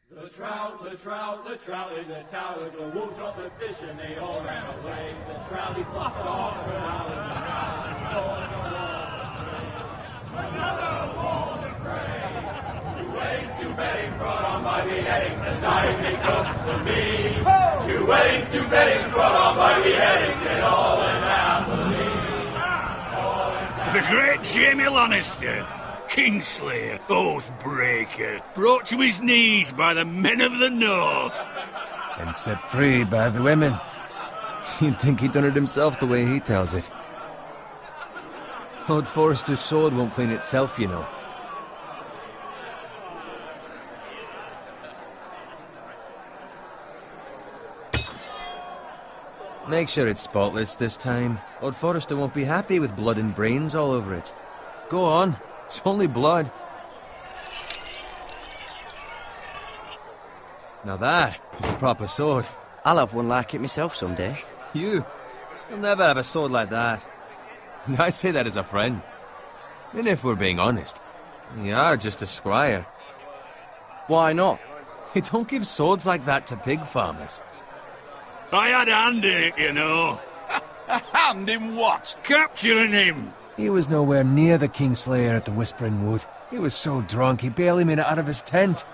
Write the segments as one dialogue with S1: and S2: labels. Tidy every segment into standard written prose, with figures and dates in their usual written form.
S1: The trout in the towers. The wolves dropped the fish and they all ran away. The trout he fluffed off for hours and hours and stole another wall to pray. Two weddings brought on by beheadings. The night it comes to me. Two weddings brought on by beheadings. It all is happily.
S2: The great Jaime Lannister, Kingslayer, Oathbreaker, brought to his knees by the men of the North.
S3: And set free by the women. You'd think he'd done it himself the way he tells it. Lord Forrester's sword won't clean itself, you know. Make sure it's spotless this time. Lord Forrester won't be happy with blood and brains all over it. Go on. It's only blood. Now that is a proper sword.
S4: I'll have one like it myself someday.
S3: You'll never have a sword like that. And I say that as a friend. And if we're being honest, you are just a squire.
S4: Why not?
S3: They don't give swords like that to pig farmers.
S2: I had a hand in it, you know.
S5: A hand in what?
S2: Capturing him.
S3: He was nowhere near the Kingslayer at the Whispering Wood. He was so drunk he barely made it out of his tent.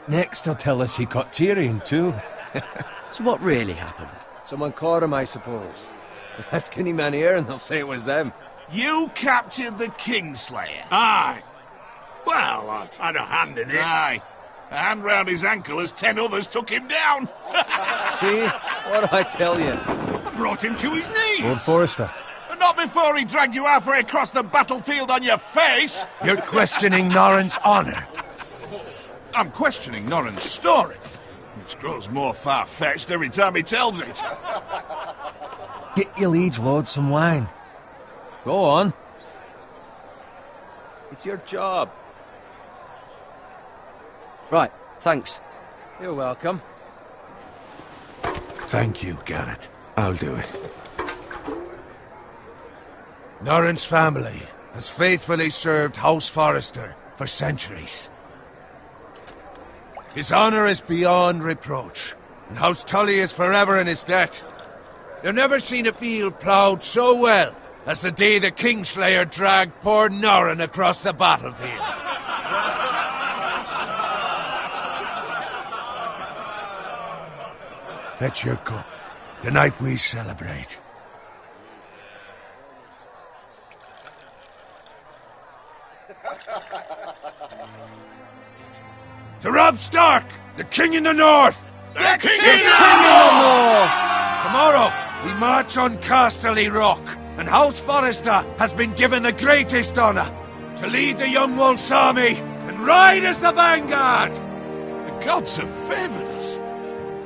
S3: Next he'll tell us he caught Tyrion too.
S4: So what really happened?
S3: Someone caught him, I suppose. Ask any man here and they'll say it was them.
S5: You captured the Kingslayer?
S2: Aye. Well, I had a hand in it.
S5: Aye. A hand round his ankle as 10 others took him down.
S3: See? What'd I tell you?
S2: I brought him to his knees.
S3: Lord Forrester.
S5: Not before he dragged you halfway across the battlefield on your face.
S6: You're questioning Norrin's honor.
S5: I'm questioning Norrin's story, which grows more far-fetched every time he tells it.
S3: Get your liege lord some wine. Go on. It's your job.
S4: Right, thanks.
S3: You're welcome.
S6: Thank you, Garrett. I'll do it. Norrin's family has faithfully served House Forrester for centuries. His honor is beyond reproach, and House Tully is forever in his debt. They've never seen a field ploughed so well as the day the Kingslayer dragged poor Norrin across the battlefield. Fetch your cup. Tonight we celebrate. To Robb Stark, the King in the North!
S5: The King in the
S6: North! Tomorrow, we march on Casterly Rock, and House Forrester has been given the greatest honor to lead the Young Wolf's army and ride as the vanguard!
S5: The gods have favored us.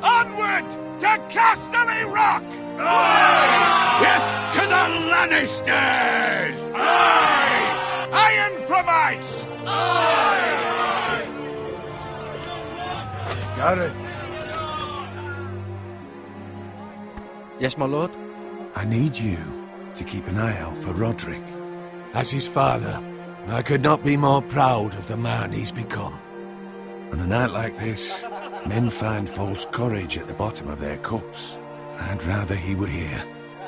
S5: Onward to Casterly Rock!
S2: Aye! Death to the Lannisters! Aye!
S5: Iron from ice!
S2: Aye!
S6: Garrett,
S4: Yes, my lord?
S6: I need you to keep an eye out for Roderick. As his father, I could not be more proud of the man he's become. On a night like this, men find false courage at the bottom of their cups. I'd rather he were here.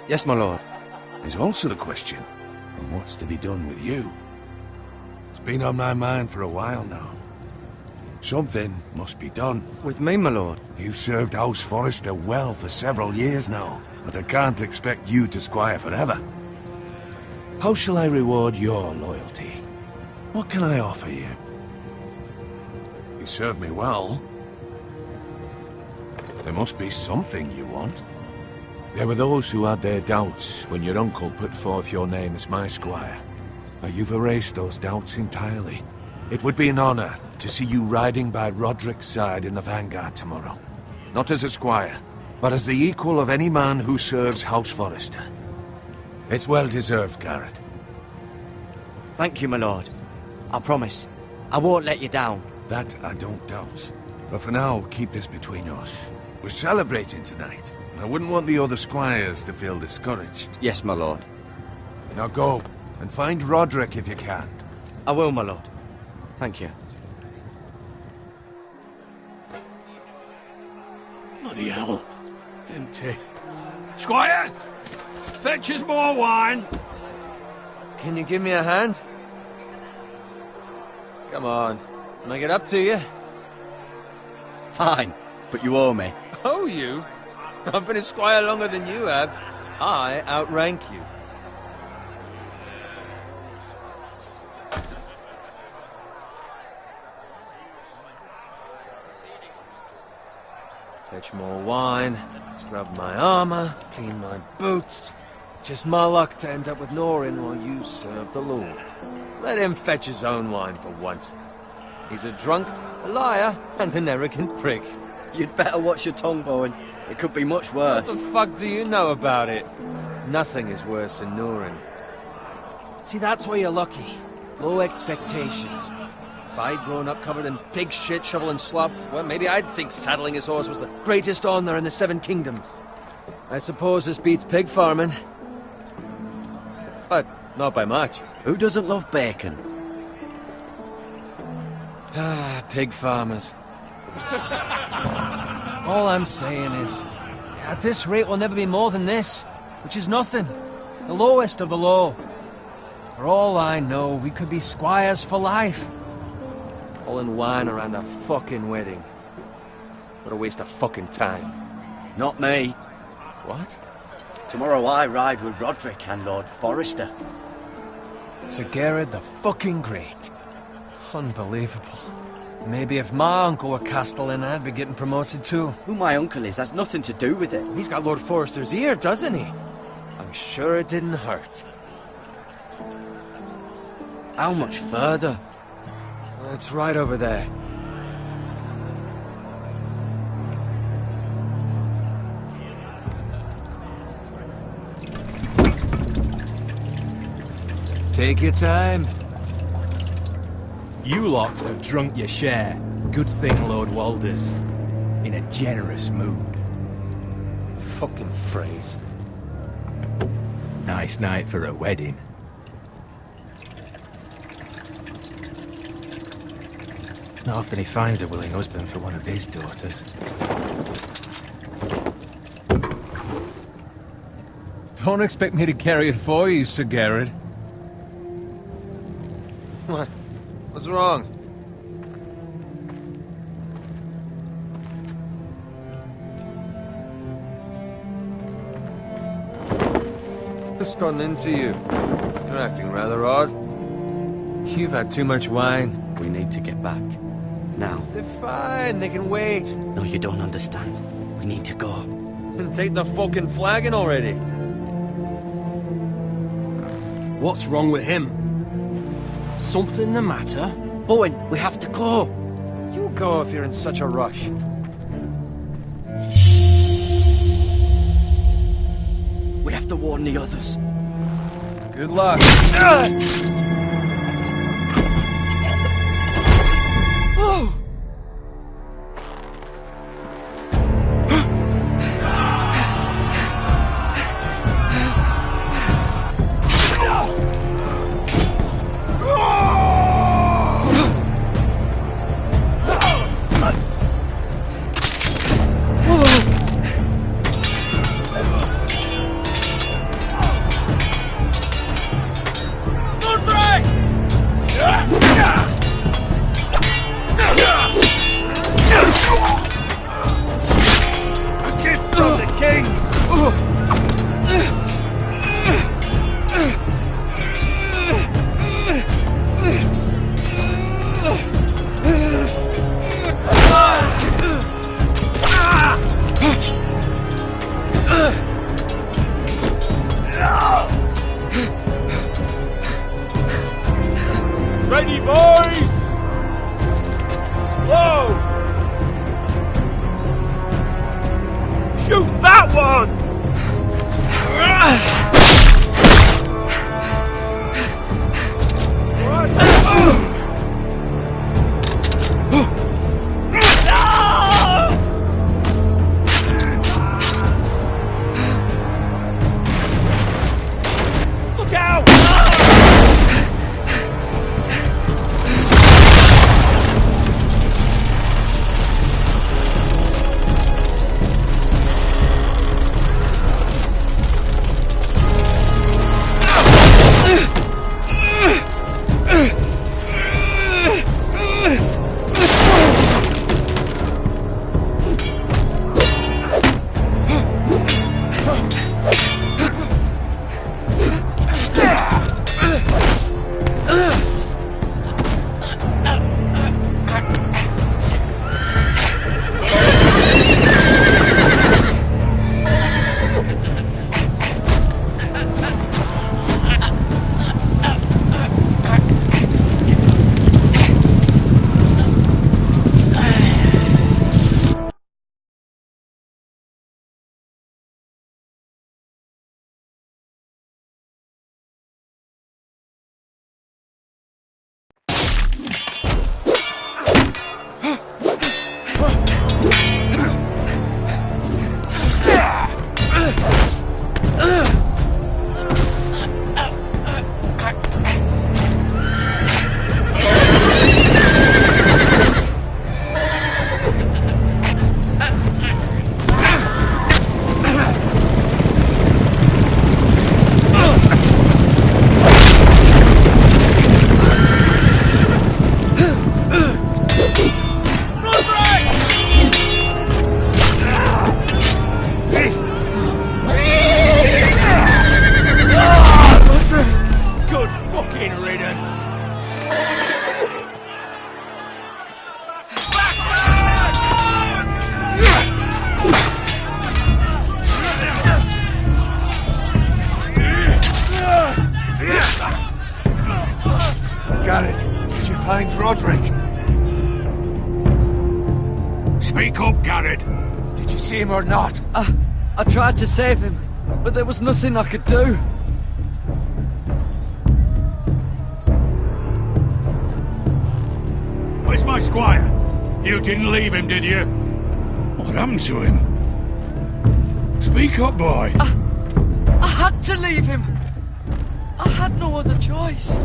S4: Yes, my lord.
S6: There's also the question of what's to be done with you. It's been on my mind for a while now. Something must be done.
S4: With me, my lord?
S6: You've served House Forrester well for several years now, but I can't expect you to squire forever. How shall I reward your loyalty? What can I offer you? You served me well. There must be something you want. There were those who had their doubts when your uncle put forth your name as my squire. Now you've erased those doubts entirely. It would be an honor to see you riding by Roderick's side in the vanguard tomorrow. Not as a squire, but as the equal of any man who serves House Forrester. It's well deserved, Garrett.
S4: Thank you, my lord. I promise. I won't let you down.
S6: That I don't doubt. But for now, keep this between us. We're celebrating tonight. I wouldn't want the other squires to feel discouraged.
S4: Yes, my lord.
S6: Now go, and find Roderick if you can.
S4: I will, my lord. Thank you.
S2: Bloody hell. Empty. Squire! Fetch us more wine!
S3: Can you give me a hand? Come on. Can I get up to you?
S4: Fine, but you owe me.
S3: Oh, you? I've been a squire longer than you have. I outrank you. Fetch more wine, scrub my armor, clean my boots. Just my luck to end up with Norin while you serve the Lord. Let him fetch his own wine for once. He's a drunk, a liar, and an arrogant prick.
S4: You'd better watch your tongue, Bowen. It could be much worse.
S3: What the fuck do you know about it? Nothing is worse than Norin. See, that's why you're lucky. Low expectations. If I'd grown up covered in pig shit, shovel and slop, well, maybe I'd think saddling his horse was the greatest honor in the Seven Kingdoms. I suppose this beats pig farming. But not by much.
S4: Who doesn't love bacon?
S3: Ah, pig farmers. All I'm saying is, at this rate we'll never be more than this, which is nothing. The lowest of the low. For all I know, we could be squires for life. All in wine around a fucking wedding. What a waste of fucking time.
S4: Not me.
S3: What?
S4: Tomorrow I ride with Roderick and Lord Forrester.
S3: Sir Gerard the fucking Great. Unbelievable. Maybe if my uncle were Castellan, I'd be getting promoted too.
S4: Who my uncle is has nothing to do with it.
S3: He's got Lord Forrester's ear, doesn't he? I'm sure it didn't hurt.
S4: How much further?
S3: It's right over there. Take your time.
S7: You lot have drunk your share. Good thing Lord Walder's in a generous mood.
S3: Fucking phrase.
S7: Nice night for a wedding. Not often he finds a willing husband for one of his daughters.
S3: Don't expect me to carry it for you, Sir Gerard. What? What's wrong? Just run into you. You're acting rather odd. You've had too much wine.
S4: We need to get back. Now.
S3: They're fine, they can wait.
S4: No, you don't understand. We need to go.
S3: Then take the fucking flagon already.
S7: What's wrong with him? Something the matter?
S4: Bowen, we have to go.
S3: You go if you're in such a rush.
S4: We have to warn the others.
S3: Good luck.
S2: Ready, boys! Whoa! Shoot that one! Look out!
S6: Roderick?
S2: Speak up, Garrett.
S6: Did you see him or not?
S4: I tried to save him, but there was nothing I could do.
S2: Where's my squire? You didn't leave him, did you? What happened to him? Speak up, boy.
S4: I had to leave him. I had no other choice.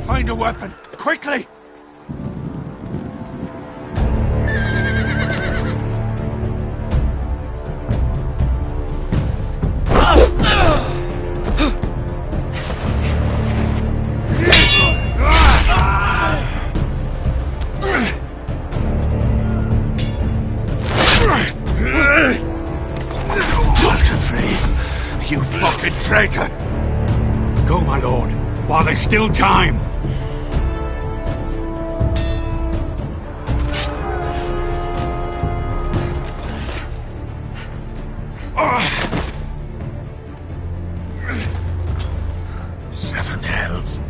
S6: Find a weapon, quickly!
S2: You fucking traitor! Go, my lord, while there's still time. Seven hells.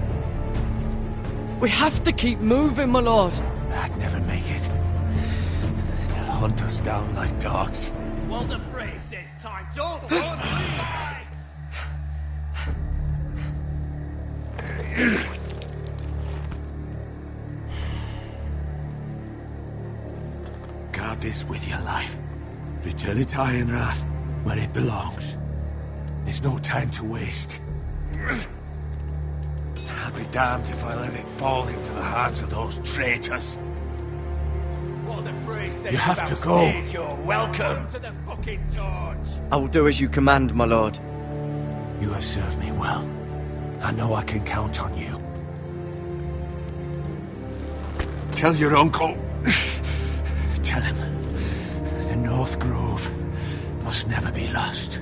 S4: We have to keep moving, my lord.
S6: I'd never make it. They'll hunt us down like dogs.
S8: Walder Frey says time. Don't run,
S6: Guard this with your life. Return it to Ironrath, where it belongs. There's no time to waste. I'll be damned if I let it fall into the hands of those traitors.
S8: Walder Frey says
S6: You have to go.
S8: You're welcome to the fucking torch.
S4: I will do as you command, my lord.
S6: You have served me well. I know I can count on you. Tell your uncle. Tell him the North Grove must never be lost.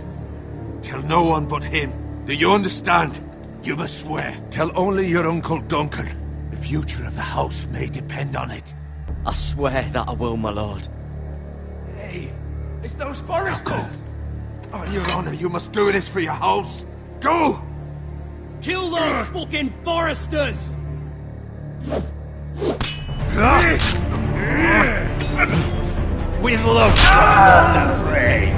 S6: Tell no one but him. Do you understand? You must swear. Tell only your Uncle Duncan. The future of the house may depend on it.
S4: I swear that I will, my lord.
S8: Hey, it's those foresters.
S6: Go. On your honor, you must do this for your house. Go!
S8: Kill those fucking foresters! With love from Walder Frey.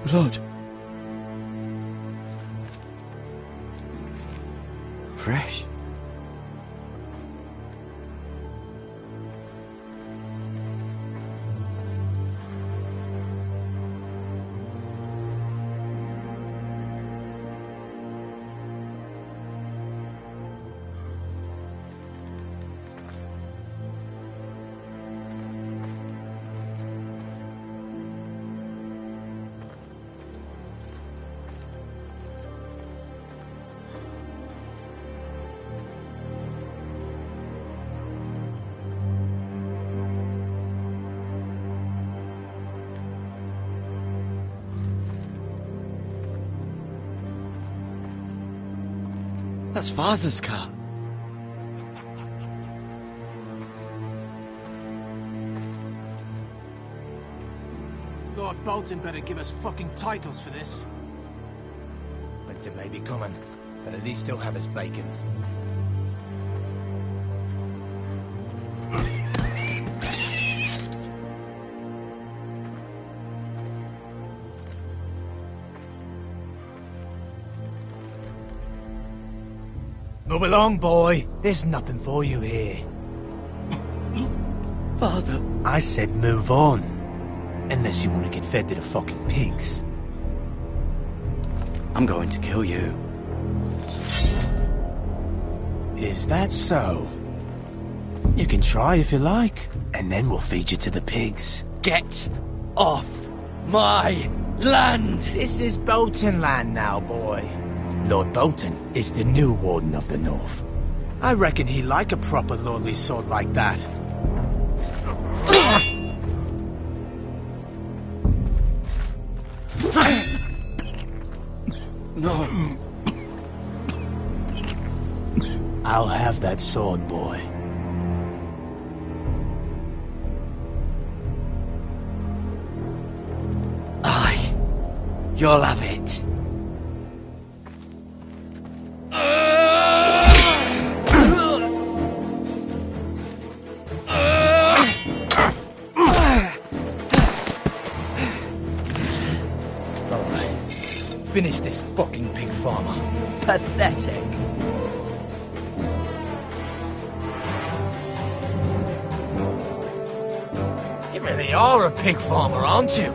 S4: Blood. Fresh. That's Father's car.
S7: Lord Bolton better give us fucking titles for this.
S8: Winter may be coming, but at least he'll have his bacon. Move along, boy. There's nothing for you here.
S4: Father.
S8: I said move on. Unless you want to get fed to the fucking pigs.
S4: I'm going to kill you.
S8: Is that so? You can try if you like, and then we'll feed you to the pigs.
S4: Get off my land!
S8: This is Bolton land now, boy. Lord Bolton is the new Warden of the North. I reckon he'd like a proper lordly sword like that.
S4: No.
S8: I'll have that sword, boy.
S4: Aye. You'll have it.
S8: Finish this fucking pig farmer.
S4: Pathetic.
S8: You really are a pig farmer, aren't you?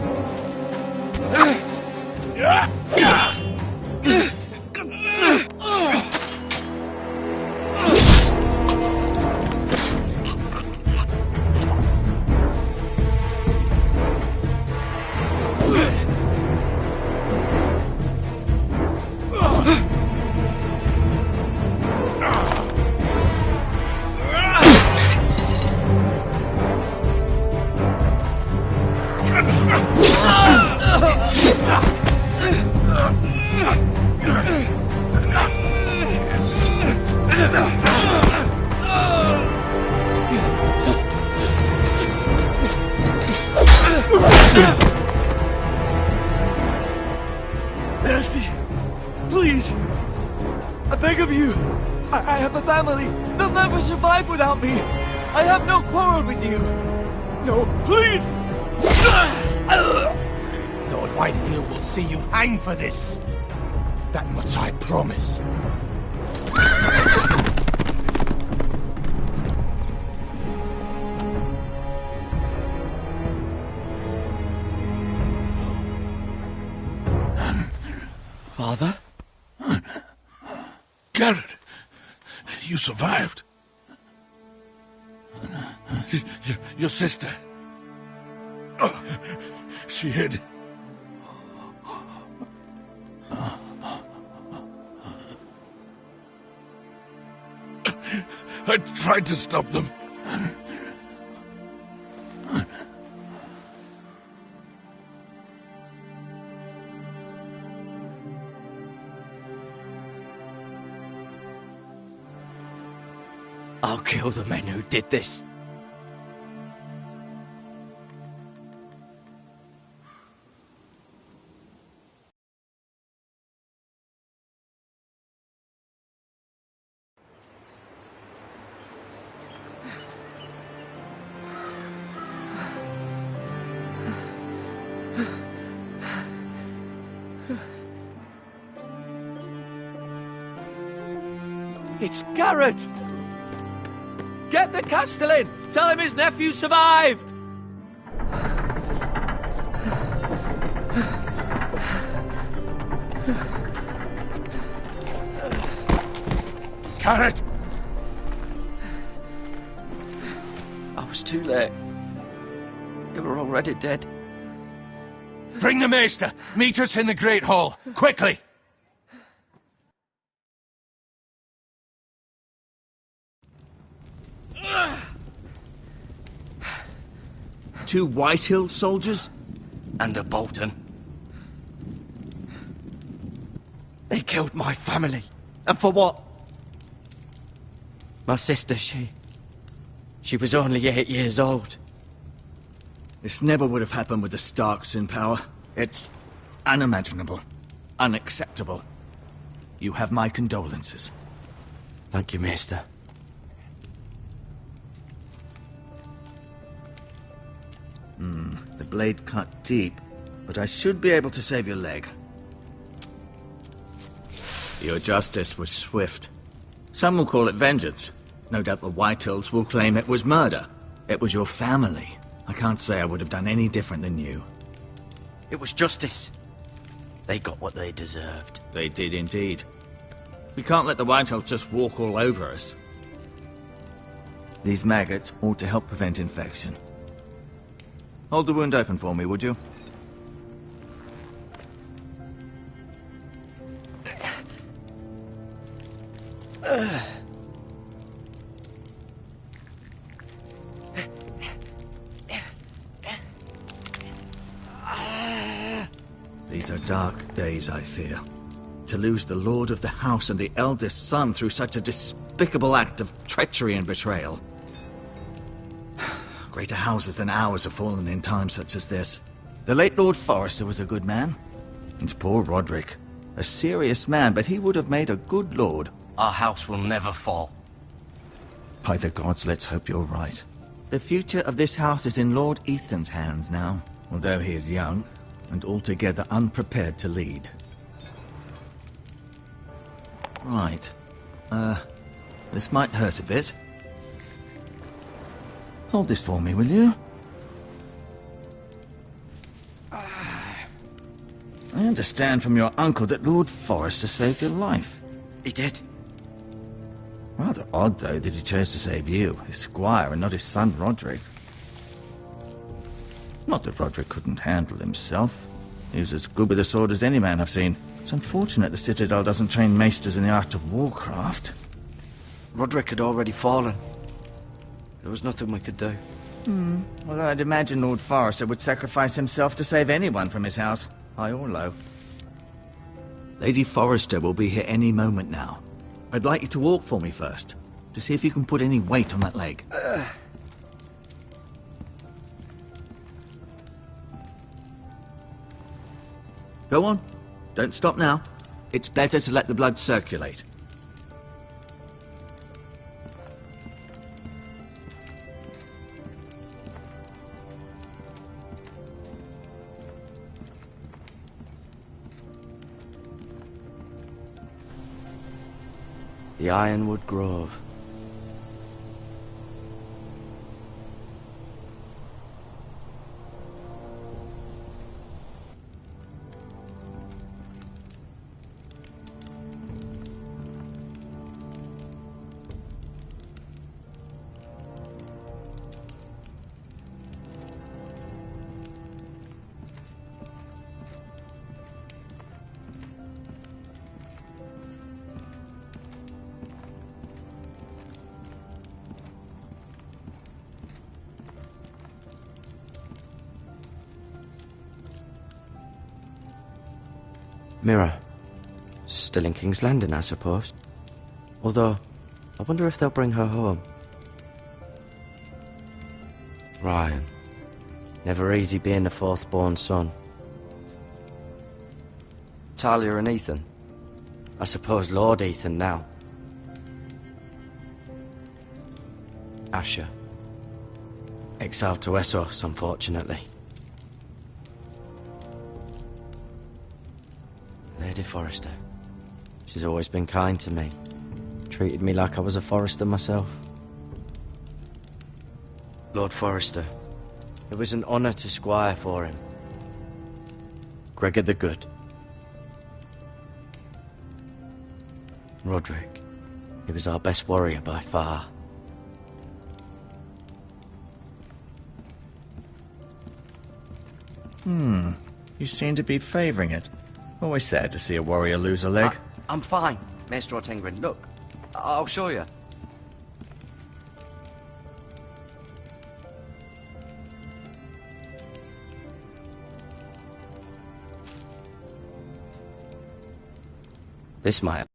S9: Mercy! Please! I beg of you! I have a family! They'll never survive without me! I have no quarrel with you! No, please!
S8: Lord Whitehill will see you hang for this. That much I promise.
S4: Father?
S5: Garrett, you survived. Your sister. Oh, she hid. I tried to stop them.
S4: I'll kill the men who did this.
S3: It's Garrett! Get the Castellan! Tell him his nephew survived!
S5: Garrett!
S4: I was too late. They were already dead.
S8: Bring the Maester! Meet us in the Great Hall! Quickly!
S9: Two Whitehill soldiers?
S4: And a Bolton. They killed my family. And for what? My sister, she was only 8 years old.
S8: This never would have happened with the Starks in power. It's unimaginable. Unacceptable. You have my condolences.
S4: Thank you, Maester.
S8: The blade cut deep, but I should be able to save your leg. Your justice was swift. Some will call it vengeance. No doubt the Whitehills will claim it was murder. It was your family. I can't say I would have done any different than you.
S4: It was justice. They got what they deserved.
S8: They did indeed. We can't let the Whitehills just walk all over us. These maggots ought to help prevent infection. Hold the wound open for me, would you? These are dark days, I fear. To lose the lord of the house and the eldest son through such a despicable act of treachery and betrayal. Greater houses than ours have fallen in times such as this. The late Lord Forrester was a good man. And poor Roderick. A serious man, but he would have made a good lord.
S4: Our house will never fall.
S8: By the gods, let's hope you're right. The future of this house is in Lord Ethan's hands now, although he is young and altogether unprepared to lead. Right. This might hurt a bit. Hold this for me, will you? I understand from your uncle that Lord Forrester saved your life.
S4: He did.
S8: Rather odd, though, that he chose to save you, his squire, and not his son Roderick. Not that Roderick couldn't handle himself. He was as good with a sword as any man I've seen. It's unfortunate the Citadel doesn't train maesters in the art of warcraft.
S4: Roderick had already fallen. There was nothing we could do.
S8: Although I'd imagine Lord Forrester would sacrifice himself to save anyone from his house, high or low. Lady Forrester will be here any moment now. I'd like you to walk for me first, to see if you can put any weight on that leg. Go on. Don't stop now. It's better to let the blood circulate.
S4: The Ironwood Grove. Mira. Still in King's Landing, I suppose. Although, I wonder if they'll bring her home. Ryan. Never easy being the fourth-born son. Talia and Ethan. I suppose Lord Ethan now. Asher. Exiled to Essos, unfortunately. Lady Forrester. She's always been kind to me. Treated me like I was a Forrester myself. Lord Forrester. It was an honour to squire for him. Gregor the Good. Roderick. He was our best warrior by far.
S8: You seem to be favouring it. Always sad to see a warrior lose a leg.
S4: I'm fine, Maester Ortengrin. Look, I'll show you. This might...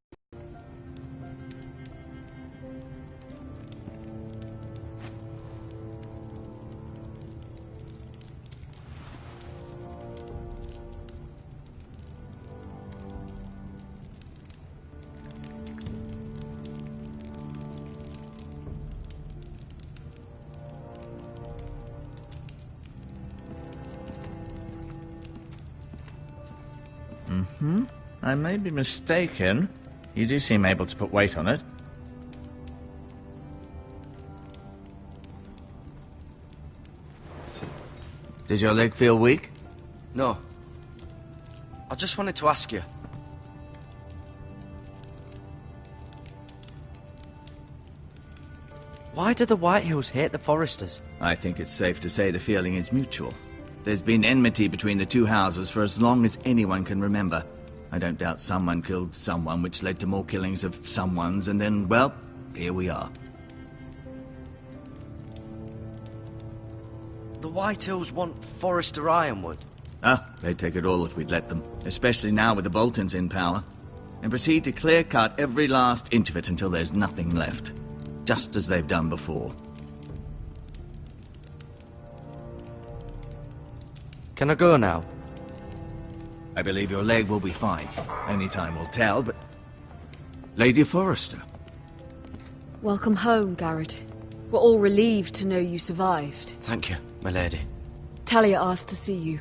S8: I may be mistaken. You do seem able to put weight on it. Did your leg feel weak?
S4: No. I just wanted to ask you. Why do the Whitehills hate the Forresters?
S8: I think it's safe to say the feeling is mutual. There's been enmity between the two houses for as long as anyone can remember. I don't doubt someone killed someone, which led to more killings of someones, and then, well, here we are.
S4: The Whitehills want Forrester Ironwood.
S8: They'd take it all if we'd let them, especially now with the Boltons in power, and proceed to clear-cut every last inch of it until there's nothing left, just as they've done before.
S4: Can I go now?
S8: I believe your leg will be fine. Only time will tell, but... Lady Forrester.
S10: Welcome home, Garrett. We're all relieved to know you survived.
S4: Thank you, my lady.
S10: Talia asked to see you.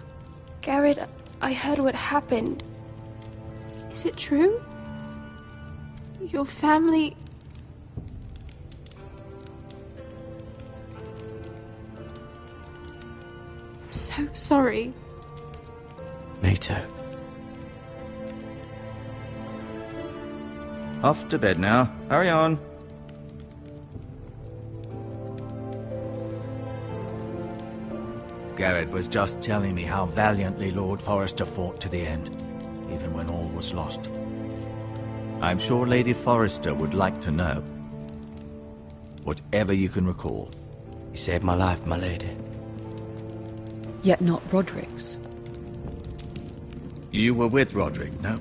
S11: Garrett, I heard what happened. Is it true? Your family... I'm so sorry.
S4: Me too.
S8: Off to bed now. Hurry on. Garrett was just telling me how valiantly Lord Forrester fought to the end, even when all was lost. I'm sure Lady Forrester would like to know. Whatever you can recall.
S4: You saved my life, my lady.
S10: Yet not Roderick's.
S8: You were with Roderick, no?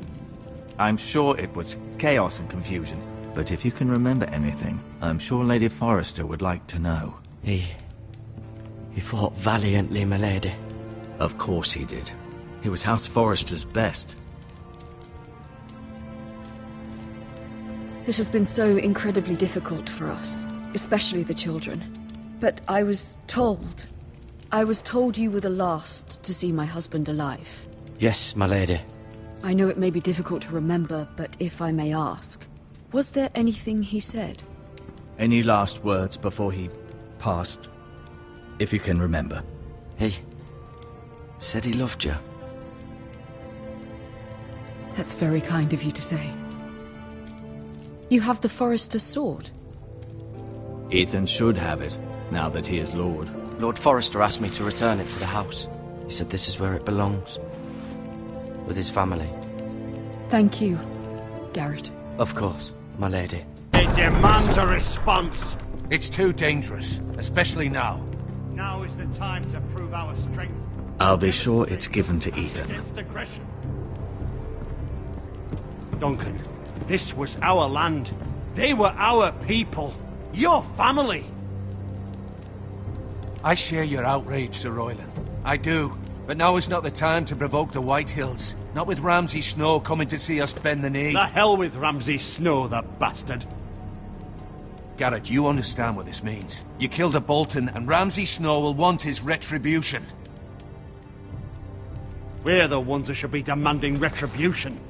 S8: I'm sure it was chaos and confusion, but if you can remember anything, I'm sure Lady Forrester would like to know.
S4: He fought valiantly, my lady.
S8: Of course he did. He was House Forrester's best.
S10: This has been so incredibly difficult for us, especially the children. But I was told you were the last to see my husband alive.
S4: Yes, my lady.
S10: I know it may be difficult to remember, but if I may ask, was there anything he said?
S8: Any last words before he passed? If you can remember.
S4: He said he loved you.
S10: That's very kind of you to say. You have the Forrester sword.
S8: Ethan should have it, now that he is Lord.
S4: Lord Forrester asked me to return it to the house. He said this is where it belongs. With his family.
S10: Thank you, Garrett.
S4: Of course, my lady.
S12: It demands a response.
S6: It's too dangerous, especially now.
S12: Now is the time to prove our strength.
S8: I'll be sure it's given to Ethan.
S12: Against aggression. Duncan, this was our land. They were our people. Your family.
S6: I share your outrage, Sir Royland. I do. But now is not the time to provoke the Whitehills. Not with Ramsay Snow coming to see us bend the knee.
S12: The hell with Ramsay Snow, the bastard.
S6: Garrett, you understand what this means. You killed a Bolton, and Ramsay Snow will want his retribution.
S12: We're the ones that should be demanding retribution.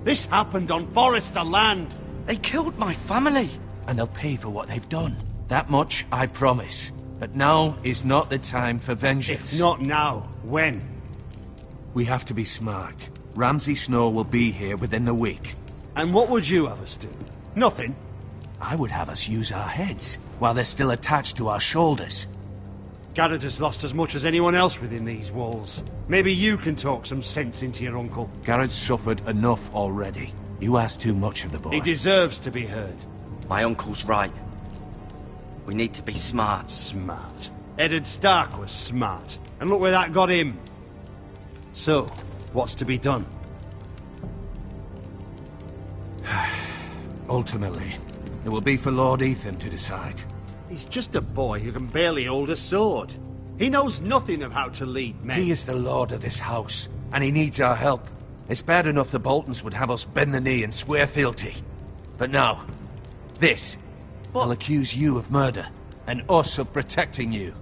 S12: This happened on Forrester land.
S4: They killed my family.
S6: And they'll pay for what they've done. That much I promise. But now is not the time for vengeance.
S12: If not now, when?
S6: We have to be smart. Ramsay Snow will be here within the week.
S12: And what would you have us do? Nothing?
S6: I would have us use our heads, while they're still attached to our shoulders.
S12: Garrett has lost as much as anyone else within these walls. Maybe you can talk some sense into your uncle.
S6: Garrett's suffered enough already. You ask too much of the boy.
S12: He deserves to be heard.
S4: My uncle's right. We need to be smart.
S12: Smart. Eddard Stark was smart. And look where that got him. So, what's to be done?
S6: Ultimately, it will be for Lord Ethan to decide.
S12: He's just a boy who can barely hold a sword. He knows nothing of how to lead men.
S6: He is the lord of this house, and he needs our help. It's bad enough the Boltons would have us bend the knee and swear fealty. But now, this... I'll accuse you of murder, and us of protecting you.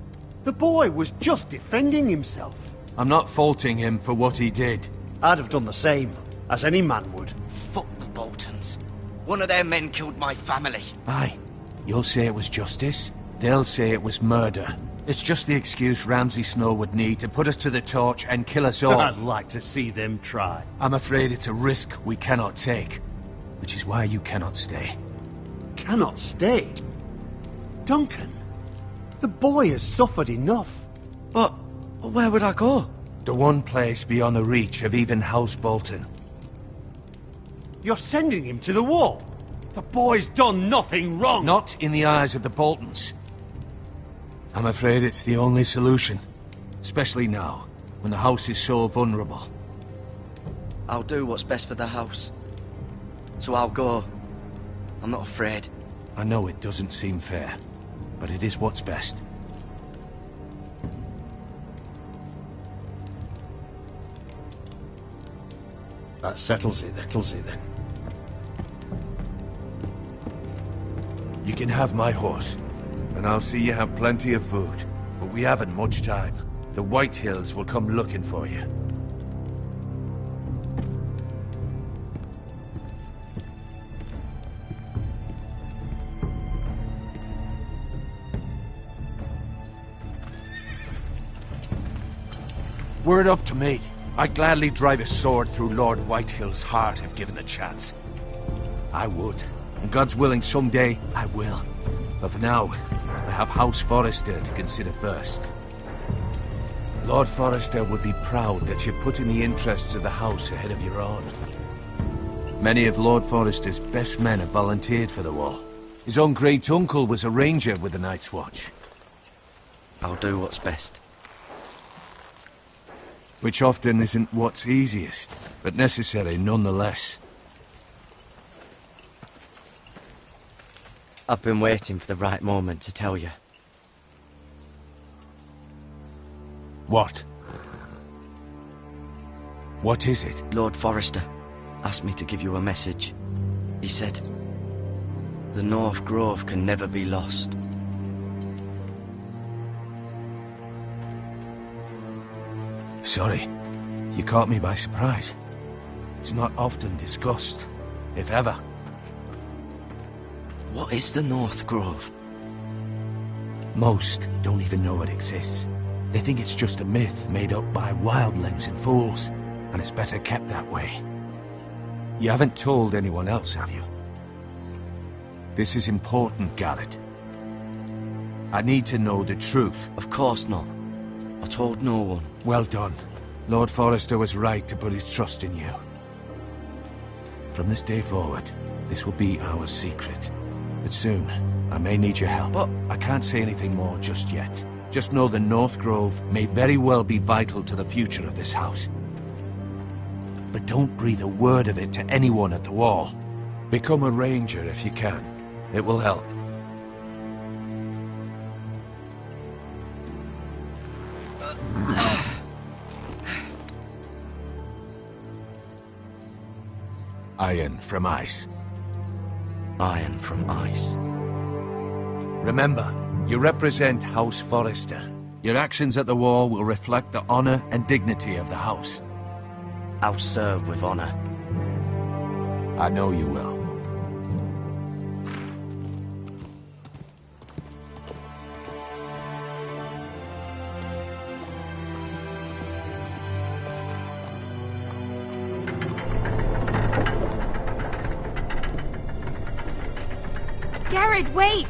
S12: The boy was just defending himself.
S6: I'm not faulting him for what he did.
S12: I'd have done the same. as any man would.
S4: Fuck the Boltons. One of their men killed my family.
S6: Aye. You'll say it was justice. They'll say it was murder. It's just the excuse Ramsay Snow would need to put us to the torch and kill us all.
S12: I'd like to see them try.
S6: I'm afraid it's a risk we cannot take, which is why you cannot stay.
S12: Cannot stay? Duncan, the boy has suffered enough.
S4: But where would I go?
S6: The one place beyond the reach of even House Bolton.
S12: You're sending him to the wall? The boy's done nothing wrong!
S6: Not in the eyes of the Boltons. I'm afraid it's the only solution. Especially now, when the house is so vulnerable.
S4: I'll do what's best for the house. So I'll go. I'm not afraid.
S6: I know it doesn't seem fair, but it is what's best.
S12: That settles it then.
S6: You can have my horse, and I'll see you have plenty of food. But we haven't much time. The White Hills will come looking for you. Were it up to me, I'd gladly drive a sword through Lord Whitehill's heart if given the chance. I would. And God's willing, someday I will. But for now, I have House Forrester to consider first. Lord Forrester would be proud that you're putting the interests of the house ahead of your own. Many of Lord Forrester's best men have volunteered for the wall. His own great-uncle was a ranger with the Night's Watch.
S4: I'll do what's best.
S6: Which often isn't what's easiest, but necessary nonetheless.
S4: I've been waiting for the right moment to tell you.
S6: What? What is it?
S4: Lord Forrester asked me to give you a message. He said, the North Grove can never be lost.
S6: Sorry, you caught me by surprise. It's not often discussed, if ever.
S4: What is the North Grove?
S6: Most don't even know it exists. They think it's just a myth made up by wildlings and fools, and it's better kept that way. You haven't told anyone else, have you? This is important, Garrett. I need to know the truth.
S4: Of course not. I told no one.
S6: Well done. Lord Forrester was right to put his trust in you. From this day forward, this will be our secret. But soon, I may need your help. But I can't say anything more just yet. Just know the North Grove may very well be vital to the future of this house. But don't breathe a word of it to anyone at the wall. Become a ranger if you can. It will help. Iron from ice.
S4: Iron from ice.
S6: Remember, you represent House Forrester. Your actions at the wall will reflect the honor and dignity of the house.
S4: I'll serve with honor.
S6: I know you will.
S11: Garrett, wait!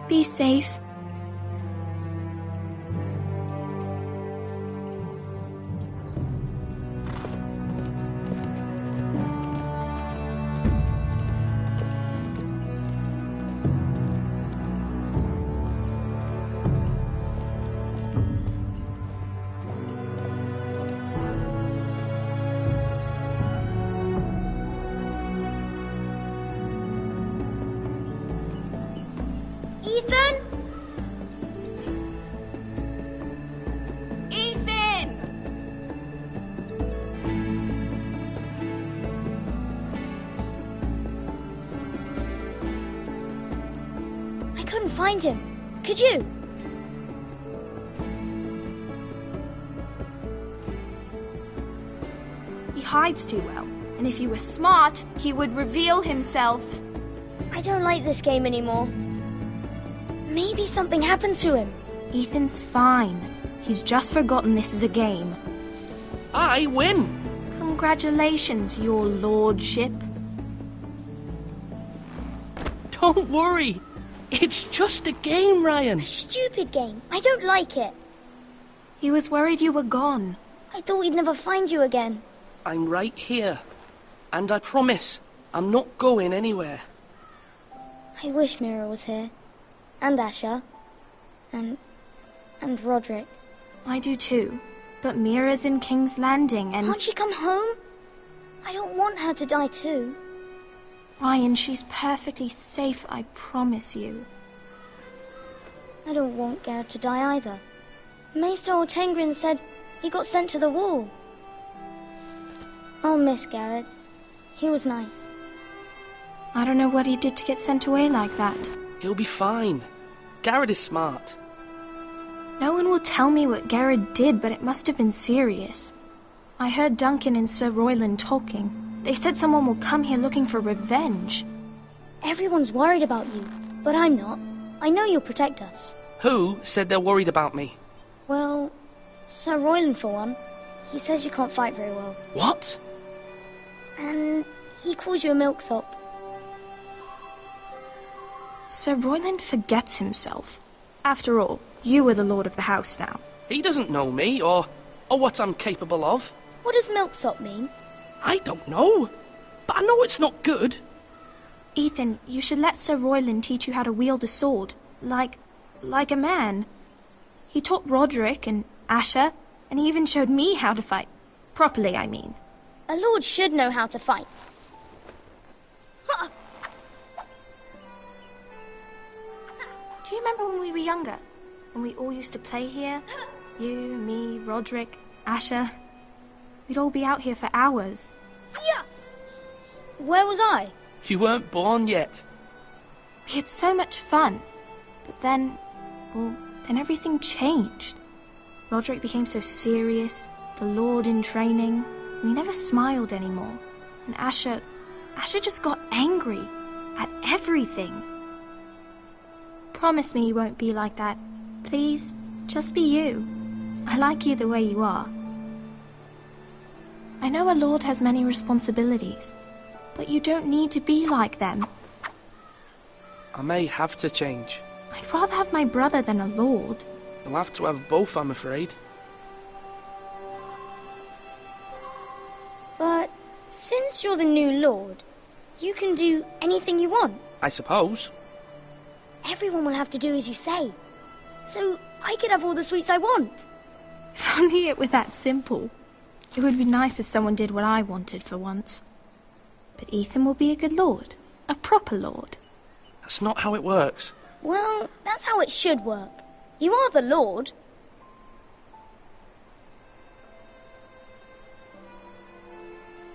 S11: Be safe.
S13: Ethan?
S11: Ethan!
S13: I couldn't find him. Could you?
S11: He hides too well, and if he were smart, he would reveal himself.
S13: I don't like this game anymore. Maybe something happened to him.
S11: Ethan's fine. He's just forgotten this is a game.
S14: I win!
S11: Congratulations, your lordship.
S14: Don't worry. It's just a game, Ryan.
S13: A stupid game. I don't like it.
S11: He was worried you were gone.
S13: I thought we'd never find you again.
S14: I'm right here. And I promise, I'm not going anywhere.
S13: I wish Mira was here. And Asher. And Roderick.
S11: I do too. But Mira's in King's Landing and...
S13: Can't she come home? I don't want her to die too.
S11: Ryan, she's perfectly safe, I promise you.
S13: I don't want Garrett to die either. Maester Ortengrin said he got sent to the wall. I'll miss Garrett. He was nice.
S11: I don't know what he did to get sent away like that.
S14: He'll be fine. Garrett is smart.
S11: No one will tell me what Garrett did, but it must have been serious. I heard Duncan and Sir Royland talking. They said someone will come here looking for revenge.
S13: Everyone's worried about you, but I'm not. I know you'll protect us.
S14: Who said they're worried about me?
S13: Well, Sir Royland for one. He says you can't fight very well.
S14: What?
S13: And he calls you a milksop.
S11: Sir Royland forgets himself. After all, you are the lord of the house now.
S14: He doesn't know me, or what I'm capable of.
S13: What does milksop mean?
S14: I don't know, but I know it's not good.
S11: Ethan, you should let Sir Royland teach you how to wield a sword, like a man. He taught Roderick and Asher, and he even showed me how to fight. Properly, I mean.
S13: A lord should know how to fight.
S11: Do you remember when we were younger? When we all used to play here? You, me, Roderick, Asher. We'd all be out here for hours.
S13: Yeah! Where was I?
S14: You weren't born yet.
S11: We had so much fun. But then everything changed. Roderick became so serious, the Lord in training, and he never smiled anymore. And Asher just got angry at everything. Promise me you won't be like that. Please, just be you. I like you the way you are. I know a lord has many responsibilities, but you don't need to be like them.
S14: I may have to change.
S11: I'd rather have my brother than a lord.
S14: You'll have to have both, I'm afraid.
S13: But since you're the new lord, you can do anything you want.
S14: I suppose.
S13: Everyone will have to do as you say. So I could have all the sweets I want.
S11: If only it were that simple. It would be nice if someone did what I wanted for once. But Ethan will be a good lord. A proper lord.
S14: That's not how it works.
S13: Well, that's how it should work. You are the lord.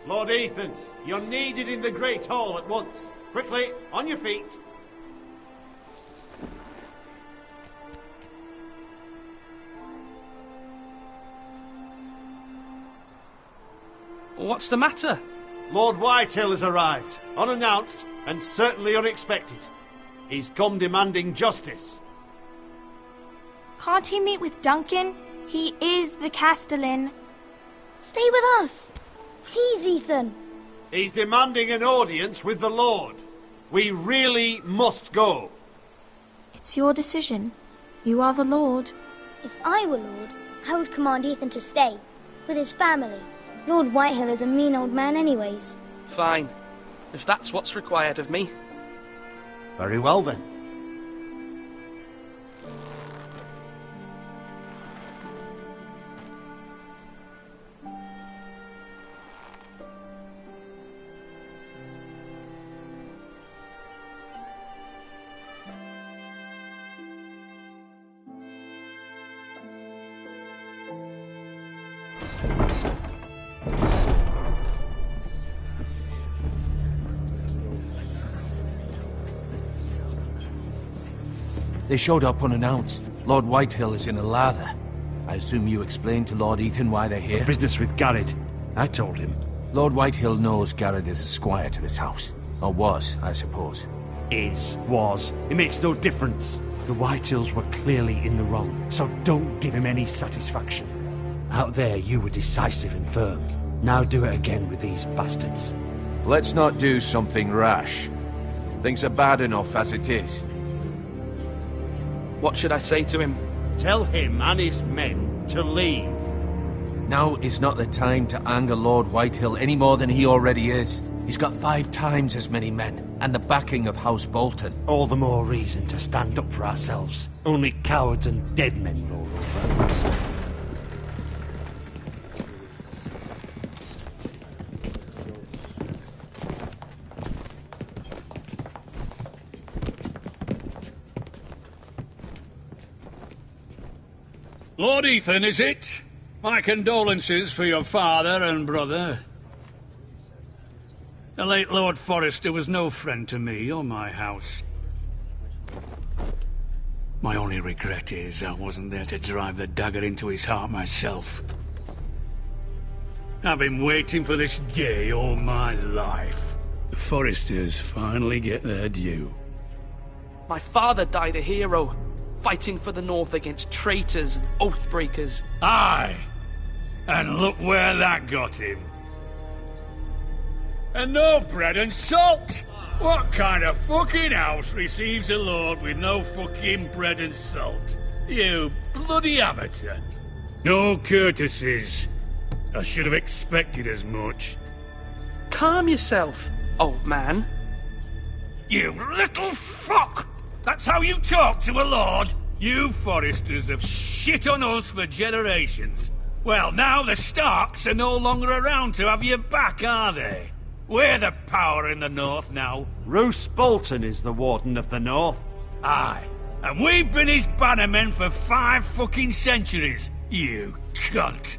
S12: Lord Ethan, you're needed in the Great Hall at once. Quickly, on your feet.
S14: What's the matter?
S12: Lord Whitehill has arrived, unannounced and certainly unexpected. He's come demanding justice.
S11: Can't he meet with Duncan? He is the Castellan.
S13: Stay with us. Please, Ethan.
S12: He's demanding an audience with the Lord. We really must go.
S11: It's your decision. You are the Lord.
S13: If I were Lord, I would command Ethan to stay, with his family. Lord Whitehill is a mean old man anyways.
S14: Fine. If that's what's required of me.
S12: Very well then.
S6: They showed up unannounced. Lord Whitehill is in a lather. I assume you explained to Lord Ethan why they're here?
S12: A business with Garrett. I told him.
S6: Lord Whitehill knows Garrett is a squire to this house. Or was, I suppose.
S12: Was. It makes no difference. The Whitehills were clearly in the wrong, so don't give him any satisfaction. Out there, you were decisive and firm. Now do it again with these bastards.
S6: Let's not do something rash. Things are bad enough as it is.
S14: What should I say to him?
S12: Tell him and his men to leave.
S6: Now is not the time to anger Lord Whitehill any more than he already is. He's got 5 times as many men, and the backing of House Bolton.
S12: All the more reason to stand up for ourselves. Only cowards and dead men roll over.
S2: Lord Ethan, is it? My condolences for your father and brother. The late Lord Forrester was no friend to me or my house. My only regret is I wasn't there to drive the dagger into his heart myself. I've been waiting for this day all my life. The Forresters finally get their due.
S14: My father died a hero, fighting for the North against traitors and oathbreakers.
S2: Aye! And look where that got him. And no bread and salt! What kind of fucking house receives a lord with no fucking bread and salt? You bloody amateur. No courtesies. I should have expected as much.
S14: Calm yourself, old man.
S2: You little fuck! That's how you talk to a lord? You Forresters have shit on us for generations. Well, now the Starks are no longer around to have your back, are they? We're the power in the North now.
S12: Roose Bolton is the Warden of the North.
S2: Aye. And we've been his bannermen for 5 fucking centuries. You cunt.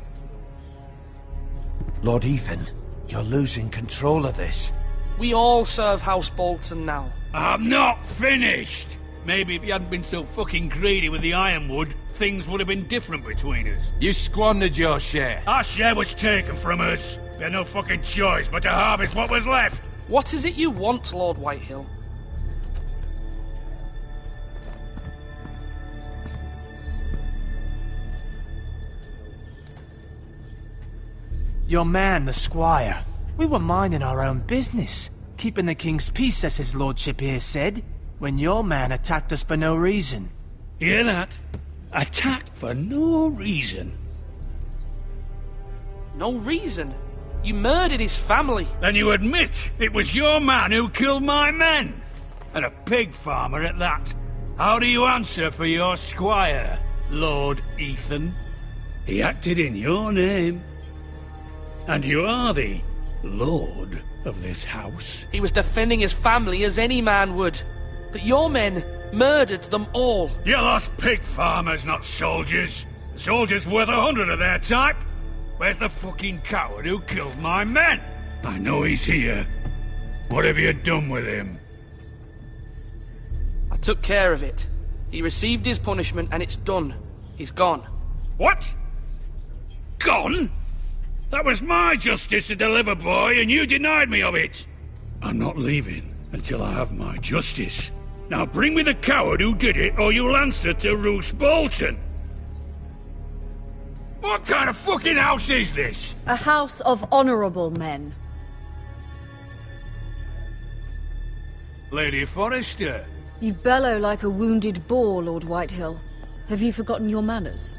S6: Lord Ethan, you're losing control of this.
S14: We all serve House Bolton now.
S2: I'm not finished. Maybe if you hadn't been so fucking greedy with the ironwood, things would have been different between us.
S6: You squandered your share.
S2: Our share was taken from us. We had no fucking choice but to harvest what was left.
S14: What is it you want, Lord Whitehill?
S7: Your man, the squire. We were minding our own business, keeping the king's peace, as his lordship here said, when your man attacked us for no reason.
S2: Hear that? Attacked for no reason.
S14: No reason? You murdered his family.
S2: Then you admit it was your man who killed my men. And a pig farmer at that. How do you answer for your squire, Lord Ethan? He acted in your name. And you are the lord of this house.
S14: He was defending his family as any man would. But your men murdered them all.
S2: You lost pig farmers, not soldiers. Soldiers worth 100 of their type. Where's the fucking coward who killed my men? I know he's here. What have you done with him?
S14: I took care of it. He received his punishment and it's done. He's gone.
S2: What? Gone? That was my justice to deliver, boy, and you denied me of it. I'm not leaving until I have my justice. Now bring me the coward who did it, or you'll answer to Roose Bolton. What kind of fucking house is this?
S10: A house of honorable men.
S2: Lady Forrester.
S10: You bellow like a wounded boar, Lord Whitehill. Have you forgotten your manners?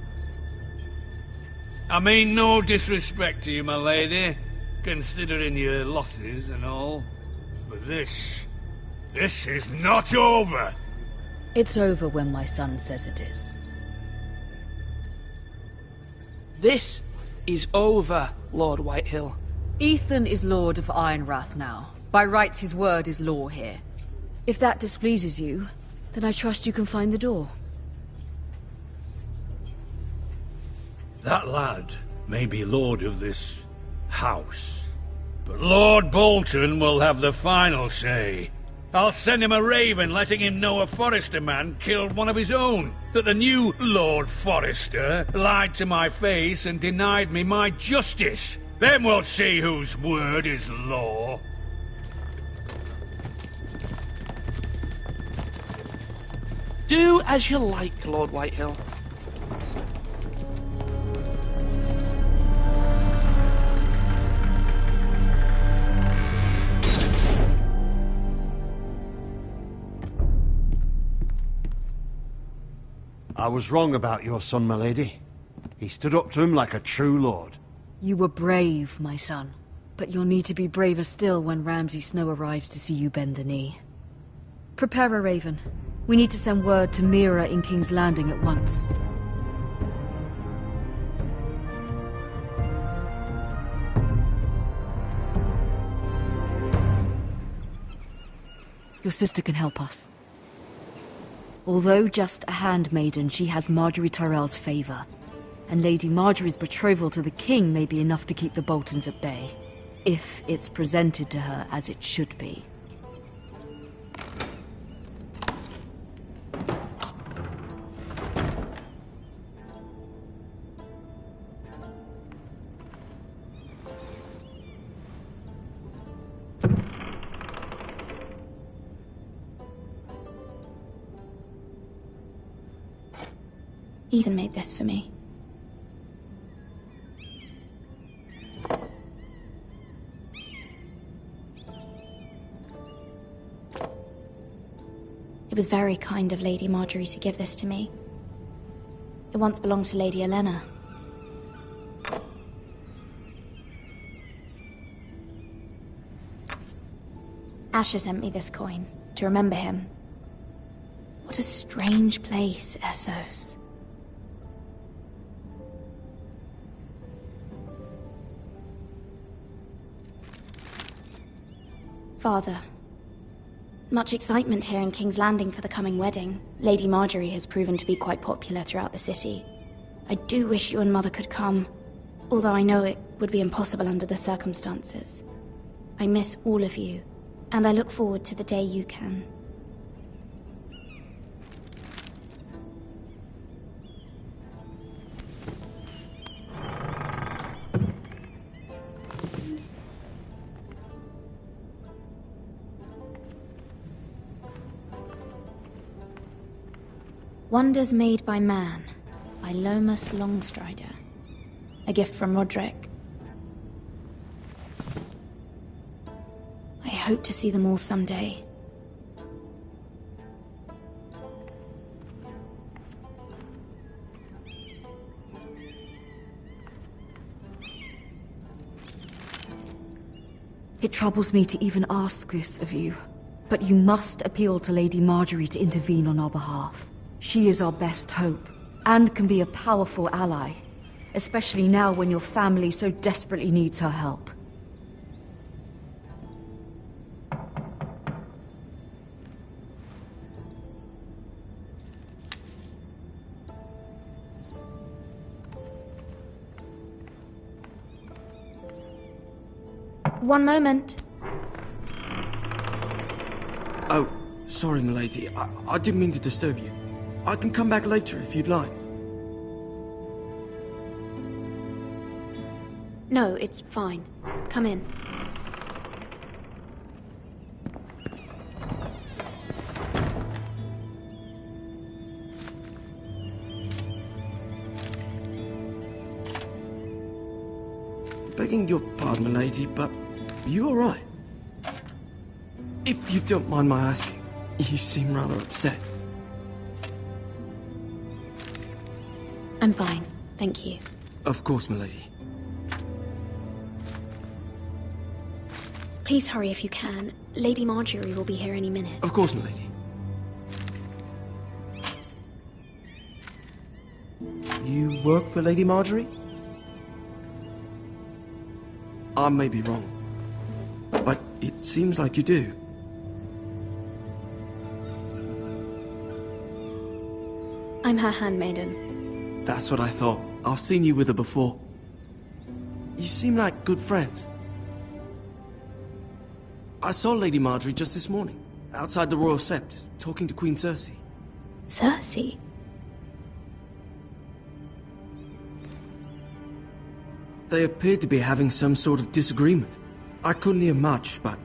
S2: I mean no disrespect to you, my lady, considering your losses and all. But this is not over.
S10: It's over when my son says it is.
S14: This is over, Lord Whitehill.
S10: Ethan is Lord of Ironrath now. By rights, his word is law here. If that displeases you, then I trust you can find the door.
S2: That lad may be lord of this house, but Lord Bolton will have the final say. I'll send him a raven letting him know a Forrester man killed one of his own. That the new Lord Forrester lied to my face and denied me my justice. Then we'll see whose word is law.
S14: Do as you like, Lord Whitehill.
S12: I was wrong about your son, my lady. He stood up to him like a true lord.
S10: You were brave, my son. But you'll need to be braver still when Ramsay Snow arrives to see you bend the knee. Prepare a raven. We need to send word to Mira in King's Landing at once. Your sister can help us. Although just a handmaiden, she has Margaery Tyrell's favor. And Lady Margaery's betrothal to the king may be enough to keep the Boltons at bay. If it's presented to her as it should be.
S11: Ethan made this for me. It was very kind of Lady Margaery to give this to me. It once belonged to Lady Olenna. Asher sent me this coin to remember him. What a strange place, Essos. Father, much excitement here in King's Landing for the coming wedding. Lady Margaery has proven to be quite popular throughout the city. I do wish you and Mother could come, although I know it would be impossible under the circumstances. I miss all of you, and I look forward to the day you can. Wonders Made by Man, by Lomas Longstrider. A gift from Roderick. I hope to see them all someday.
S10: It troubles me to even ask this of you, but you must appeal to Lady Margaery to intervene on our behalf. She is our best hope, and can be a powerful ally, especially now when your family so desperately needs her help.
S11: One moment.
S15: Oh, sorry, milady. I didn't mean to disturb you. I can come back later if you'd like.
S11: No, it's fine. Come in.
S15: Begging your pardon, milady, but you all right? If you don't mind my asking, you seem rather upset.
S11: I'm fine, thank you.
S15: Of course, milady.
S11: Please hurry if you can. Lady Margaery will be here any minute.
S15: Of course, milady. You work for Lady Margaery? I may be wrong, but it seems like you do.
S11: I'm her handmaiden.
S15: That's what I thought. I've seen you with her before. You seem like good friends. I saw Lady Margaery just this morning. outside the Royal Sept, talking to Queen Cersei.
S11: Cersei?
S15: They appeared to be having some sort of disagreement. I couldn't hear much, but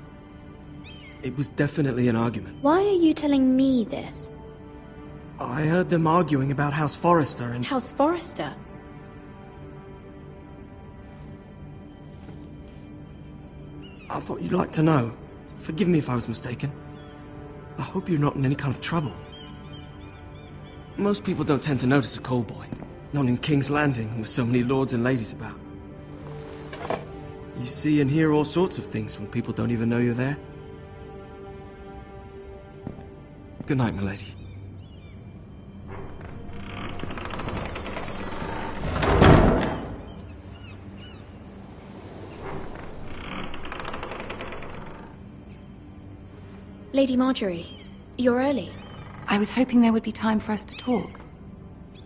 S15: it was definitely an argument.
S13: Why are you telling me this?
S15: I heard them arguing about House Forrester and...
S11: House Forrester?
S15: I thought you'd like to know. Forgive me if I was mistaken. I hope you're not in any kind of trouble. Most people don't tend to notice a call boy. Not in King's Landing, with so many lords and ladies about. You see and hear all sorts of things when people don't even know you're there. Good night, milady.
S11: Lady Marjorie, you're early.
S16: I was hoping there would be time for us to talk.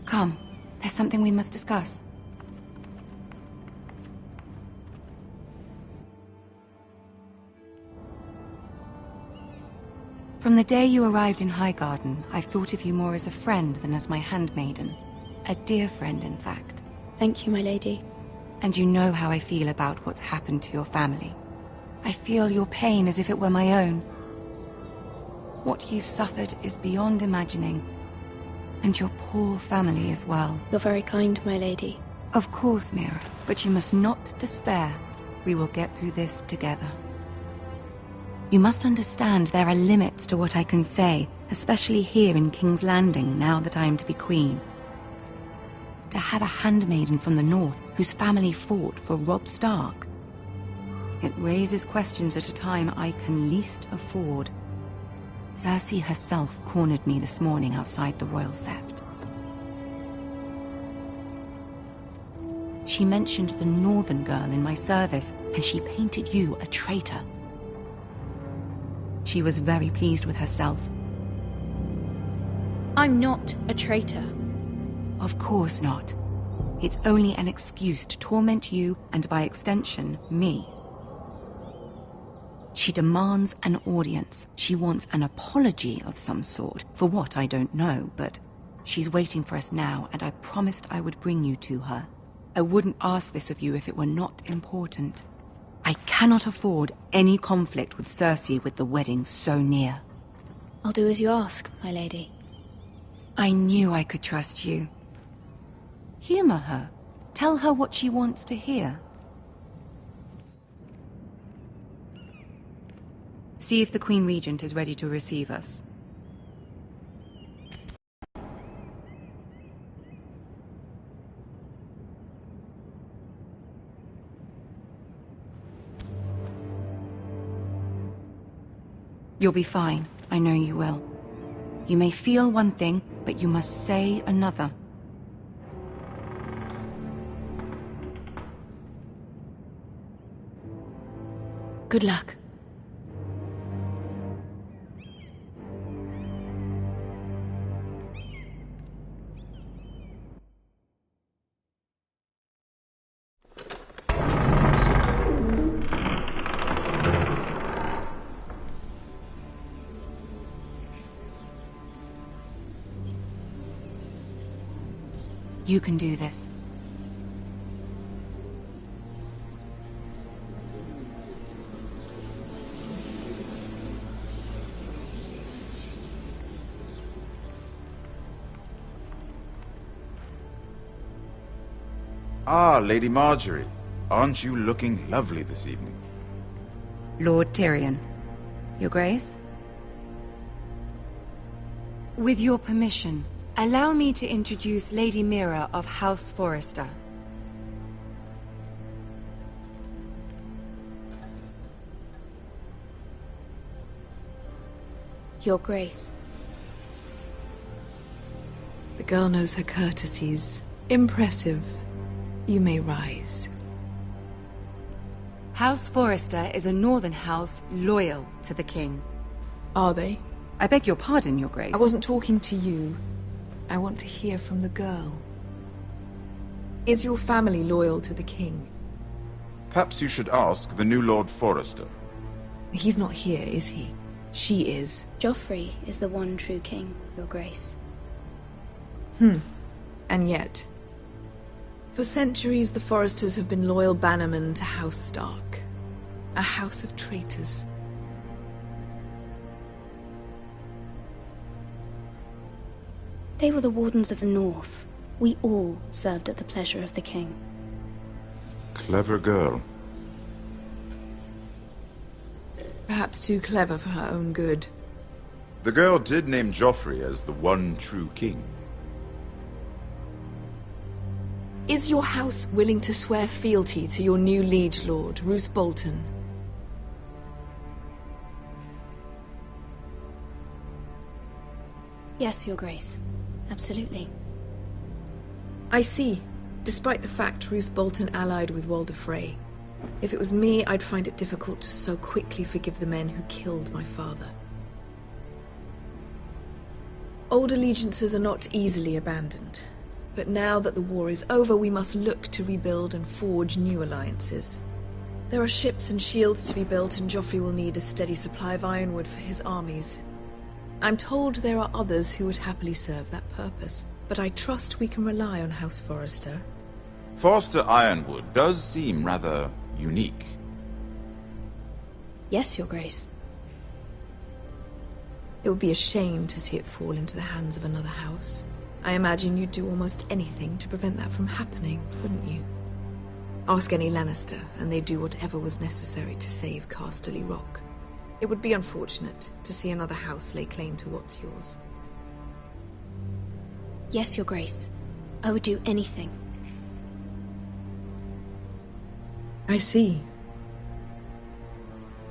S16: Come, there's something we must discuss. From the day you arrived in Highgarden, I've thought of you more as a friend than as my handmaiden. A dear friend, in fact.
S11: Thank you, my lady.
S16: And you know how I feel about what's happened to your family. I feel your pain as if it were my own. What you've suffered is beyond imagining. And your poor family as well.
S11: You're very kind, my lady.
S16: Of course, Mira, but you must not despair. We will get through this together. You must understand there are limits to what I can say, especially here in King's Landing, now that I am to be queen. To have a handmaiden from the north whose family fought for Robb Stark. It raises questions at a time I can least afford. Cersei herself cornered me this morning outside the Royal Sept. She mentioned the northern girl in my service, and she painted you a traitor. She was very pleased with herself.
S11: I'm not a traitor.
S16: Of course not. It's only an excuse to torment you, and by extension, me. She demands an audience. She wants an apology of some sort, for what I don't know, but she's waiting for us now, and I promised I would bring you to her. I wouldn't ask this of you if it were not important. I cannot afford any conflict with Cersei with the wedding so near.
S11: I'll do as you ask, my lady.
S16: I knew I could trust you. Humor her. Tell her what she wants to hear. See if the Queen Regent is ready to receive us. You'll be fine. I know you will. You may feel one thing, but you must say another.
S11: Good luck.
S16: You can do this.
S17: Ah, Lady Marjorie. Aren't you looking lovely this evening?
S16: Lord Tyrion. Your Grace? With your permission, allow me to introduce Lady Mira of House Forrester.
S11: Your Grace.
S18: The girl knows her courtesies. Impressive. You may rise.
S16: House Forrester is a northern house loyal to the king.
S18: Are they?
S16: I beg your pardon, Your Grace.
S18: I wasn't talking to you. I want to hear from the girl. Is your family loyal to the king?
S17: Perhaps you should ask the new Lord Forrester.
S18: He's not here, is he? She is.
S13: Joffrey is the one true king, Your Grace.
S18: And yet, for centuries the Forresters have been loyal bannermen to House Stark. A house of traitors.
S13: They were the Wardens of the North. We all served at the pleasure of the king.
S17: Clever girl.
S18: Perhaps too clever for her own good.
S17: The girl did name Joffrey as the one true king.
S18: Is your house willing to swear fealty to your new liege lord, Roose Bolton?
S13: Yes, Your Grace. Absolutely.
S18: I see. Despite the fact Roose Bolton allied with Walder Frey. If it was me, I'd find it difficult to so quickly forgive the men who killed my father. Old allegiances are not easily abandoned. But now that the war is over, we must look to rebuild and forge new alliances. There are ships and shields to be built, and Joffrey will need a steady supply of ironwood for his armies. I'm told there are others who would happily serve that purpose, but I trust we can rely on House Forrester.
S17: Forrester Ironwood does seem rather unique.
S13: Yes, Your Grace.
S18: It would be a shame to see it fall into the hands of another house. I imagine you'd do almost anything to prevent that from happening, wouldn't you? Ask any Lannister, and they'd do whatever was necessary to save Casterly Rock. It would be unfortunate to see another house lay claim to what's yours.
S13: Yes, Your Grace. I would do anything.
S18: I see.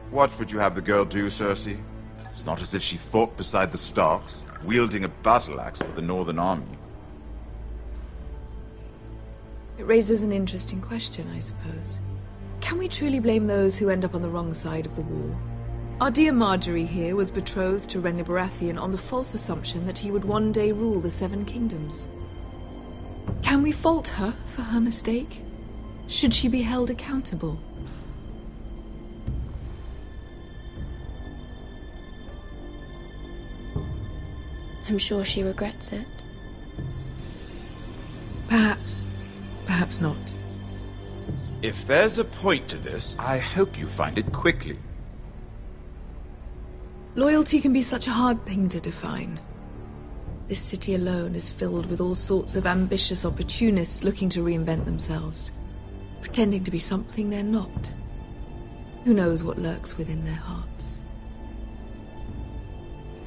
S17: What would you have the girl do, Cersei? It's not as if she fought beside the Starks, wielding a battle axe for the Northern Army.
S18: It raises an interesting question, I suppose. Can we truly blame those who end up on the wrong side of the war? Our dear Marjorie here was betrothed to Renly Baratheon on the false assumption that he would one day rule the Seven Kingdoms. Can we fault her for her mistake? Should she be held accountable?
S13: I'm sure she regrets it.
S18: Perhaps. Perhaps not.
S17: If there's a point to this, I hope you find it quickly.
S18: Loyalty can be such a hard thing to define. This city alone is filled with all sorts of ambitious opportunists looking to reinvent themselves, pretending to be something they're not. Who knows what lurks within their hearts?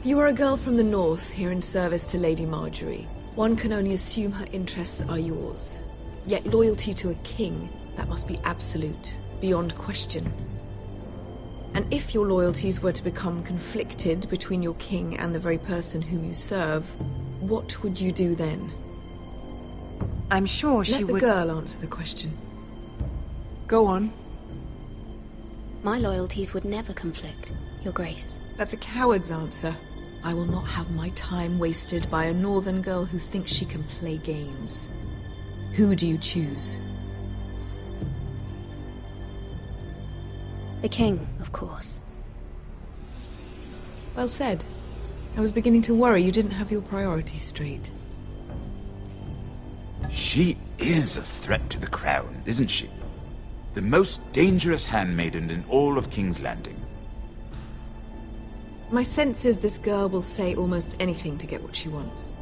S18: You are a girl from the north, here in service to Lady Marjorie. One can only assume her interests are yours. Yet loyalty to a king, that must be absolute, beyond question. And if your loyalties were to become conflicted between your king and the very person whom you serve, what would you do then?
S16: I'm sure she would...
S18: Let the girl answer the question. Go on.
S13: My loyalties would never conflict, Your Grace.
S18: That's a coward's answer. I will not have my time wasted by a northern girl who thinks she can play games. Who do you choose?
S13: The king, of course.
S18: Well said. I was beginning to worry you didn't have your priorities straight.
S17: She is a threat to the crown, isn't she? The most dangerous handmaiden in all of King's Landing.
S18: My sense is this girl will say almost anything to get what she wants.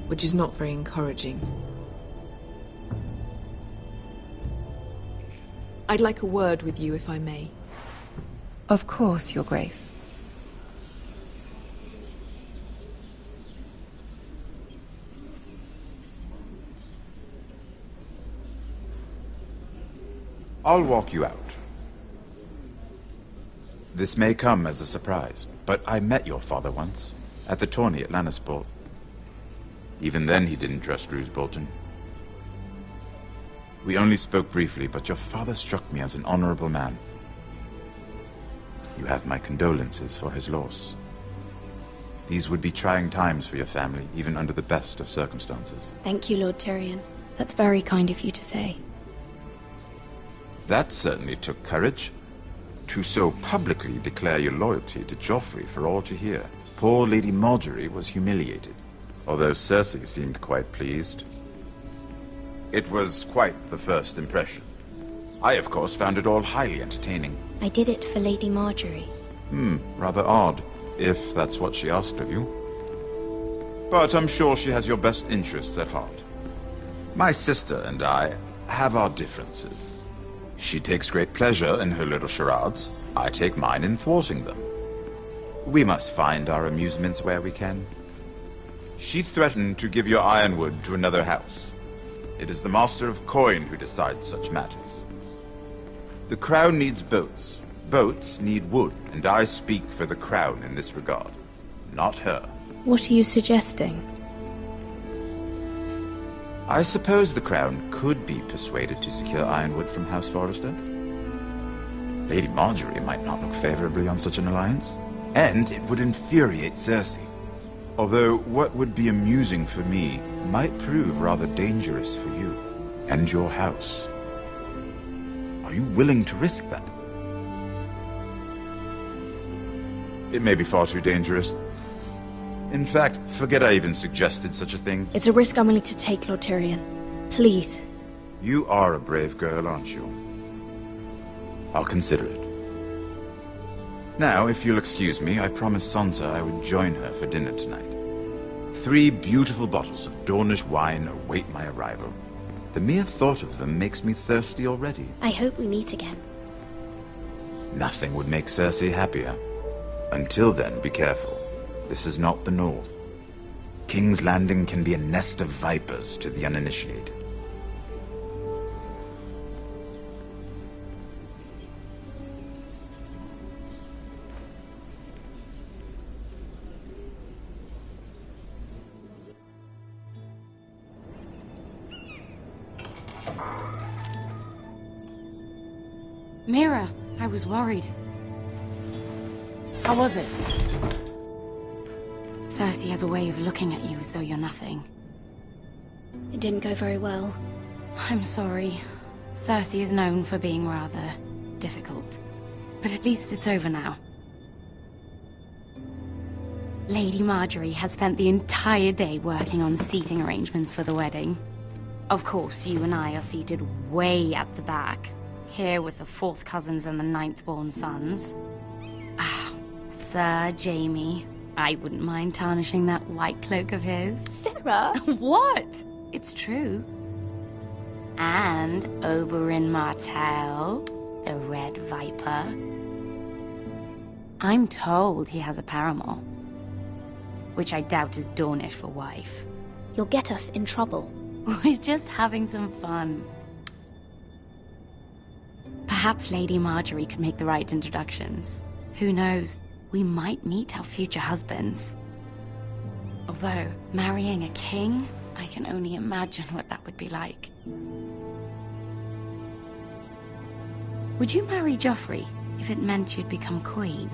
S18: Which is not very encouraging. I'd like a word with you, if I may.
S16: Of course, Your Grace.
S17: I'll walk you out. This may come as a surprise, but I met your father once, at the tourney at Lannisport. Even then he didn't trust Roose Bolton. We only spoke briefly, but your father struck me as an honorable man. You have my condolences for his loss. These would be trying times for your family, even under the best of circumstances.
S13: Thank you, Lord Tyrion. That's very kind of you to say.
S17: That certainly took courage. To so publicly declare your loyalty to Joffrey for all to hear. Poor Lady Margaery was humiliated, although Cersei seemed quite pleased. It was quite the first impression. I, of course, found it all highly entertaining.
S13: I did it for Lady Margaery.
S17: Rather odd, if that's what she asked of you. But I'm sure she has your best interests at heart. My sister and I have our differences. She takes great pleasure in her little charades. I take mine in thwarting them. We must find our amusements where we can. She threatened to give your ironwood to another house. It is the Master of Coin who decides such matters. The Crown needs boats. Boats need wood, and I speak for the Crown in this regard, not her.
S11: What are you suggesting?
S17: I suppose the Crown could be persuaded to secure ironwood from House Forrester. Lady Margaery might not look favorably on such an alliance, and it would infuriate Cersei. Although what would be amusing for me might prove rather dangerous for you and your house. Are you willing to risk that? It may be far too dangerous. In fact, forget I even suggested such a thing.
S11: It's a risk I'm willing to take, Lord Tyrion. Please.
S17: You are a brave girl, aren't you? I'll consider it. Now, if you'll excuse me, I promised Sansa I would join her for dinner tonight. 3 beautiful bottles of Dornish wine await my arrival. The mere thought of them makes me thirsty already.
S13: I hope we meet again.
S17: Nothing would make Cersei happier. Until then, be careful. This is not the North. King's Landing can be a nest of vipers to the uninitiated.
S16: Mira, I was worried. How was it? Cersei has a way of looking at you as though you're nothing.
S13: It didn't go very well.
S16: I'm sorry. Cersei is known for being rather difficult. But at least it's over now. Lady Margaery has spent the entire day working on seating arrangements for the wedding. Of course, you and I are seated way at the back, here with the 4th cousins and the 9th-born sons. Ah, Sir Jaime. I wouldn't mind tarnishing that white cloak of his.
S11: Sarah!
S16: What? It's true. And Oberyn Martell, the Red Viper. I'm told he has a paramour, which I doubt is Dornish for wife.
S13: You'll get us in trouble.
S16: We're just having some fun. Perhaps Lady Margaery could make the right introductions. Who knows? We might meet our future husbands. Although, marrying a king, I can only imagine what that would be like. Would you marry Joffrey if it meant you'd become queen?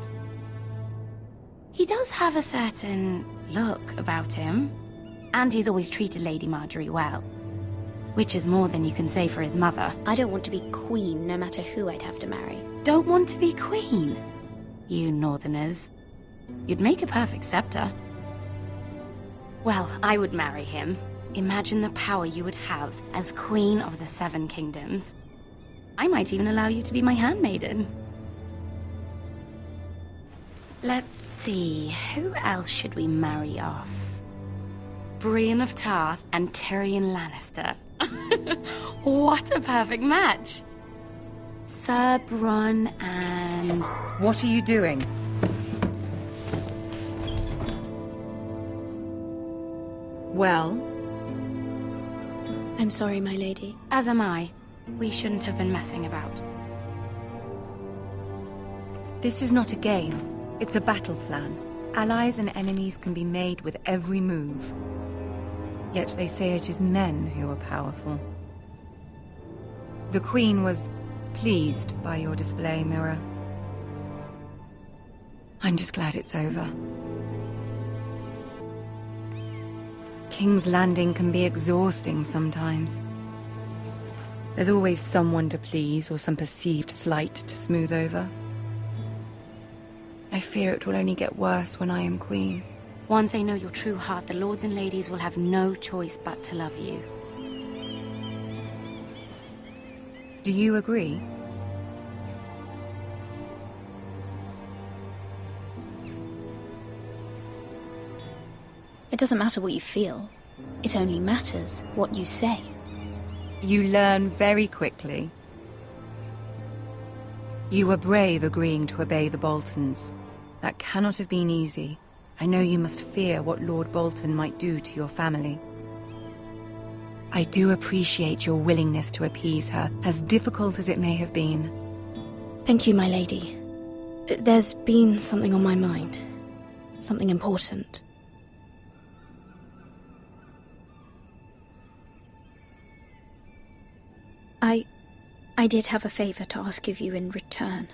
S16: He does have a certain look about him, and he's always treated Lady Margaery well. Which is more than you can say for his mother.
S13: I don't want to be queen, no matter who I'd have to marry.
S16: Don't want to be queen? You northerners. You'd make a perfect scepter. Well, I would marry him. Imagine the power you would have as Queen of the 7 Kingdoms. I might even allow you to be my handmaiden. Let's see, who else should we marry off? Brienne of Tarth and Tyrion Lannister. What a perfect match! Sir Bronn and...
S19: What are you doing? Well?
S13: I'm sorry, my lady.
S16: As am I. We shouldn't have been messing about.
S19: This is not a game. It's a battle plan. Allies and enemies can be made with every move. Yet they say it is men who are powerful. The Queen was pleased by your display, Mira. I'm just glad it's over. King's Landing can be exhausting sometimes. There's always someone to please or some perceived slight to smooth over.
S16: I fear it will only get worse when I am queen.
S20: Once they know your true heart, the lords and ladies will have no choice but to love you.
S16: Do you agree?
S21: It doesn't matter what you feel. It only matters what you say.
S16: You learn very quickly. You were brave agreeing to obey the Boltons. That cannot have been easy. I know you must fear what Lord Bolton might do to your family. I do appreciate your willingness to appease her, as difficult as it may have been.
S21: Thank you, my lady. There's been something on my mind. Something important. I did have a favor to ask of you in return.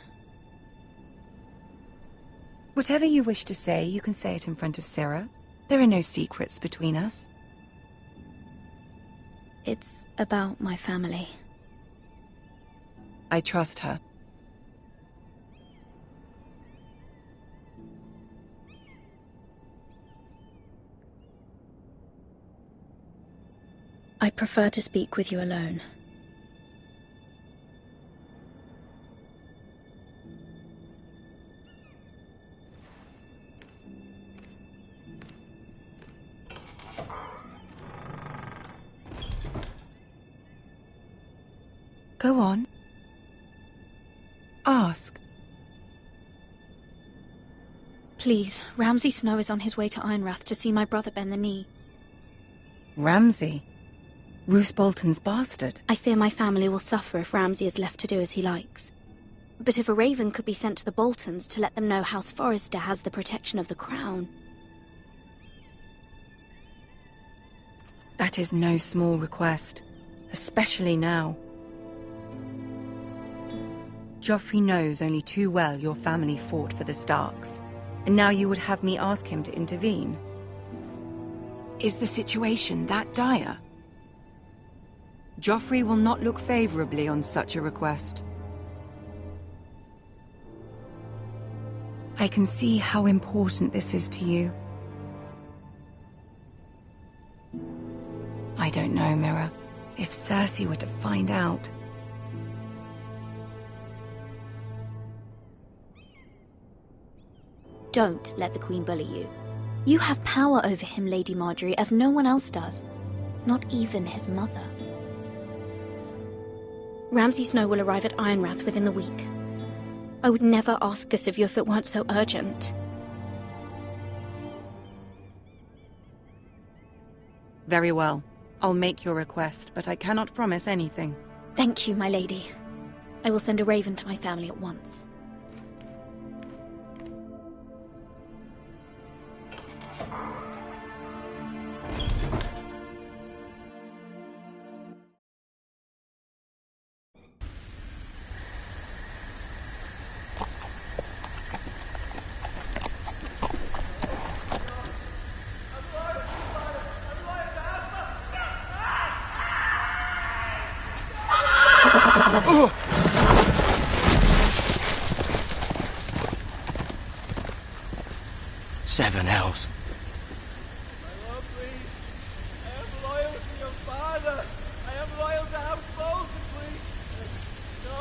S16: Whatever you wish to say, you can say it in front of Sarah. There are no secrets between us.
S21: It's about my family.
S16: I trust her.
S21: I prefer to speak with you alone.
S16: Go on. Ask.
S21: Please, Ramsay Snow is on his way to Ironrath to see my brother bend the knee.
S16: Ramsay? Roose Bolton's bastard?
S21: I fear my family will suffer if Ramsay is left to do as he likes. But if a raven could be sent to the Boltons to let them know House Forrester has the protection of the crown...
S16: That is no small request, especially now. Joffrey knows only too well your family fought for the Starks, and now you would have me ask him to intervene. Is the situation that dire? Joffrey will not look favorably on such a request. I can see how important this is to you. I don't know, Mira. If Cersei were to find out...
S21: Don't let the Queen bully you. You have power over him, Lady Margaery, as no one else does. Not even his mother. Ramsay Snow will arrive at Ironrath within the week. I would never ask this of you if it weren't so urgent.
S16: Very well. I'll make your request, but I cannot promise anything.
S21: Thank you, my lady. I will send a raven to my family at once.
S4: Seven hells.
S9: I am loyal to your father. I am loyal to House Bolton, please. No.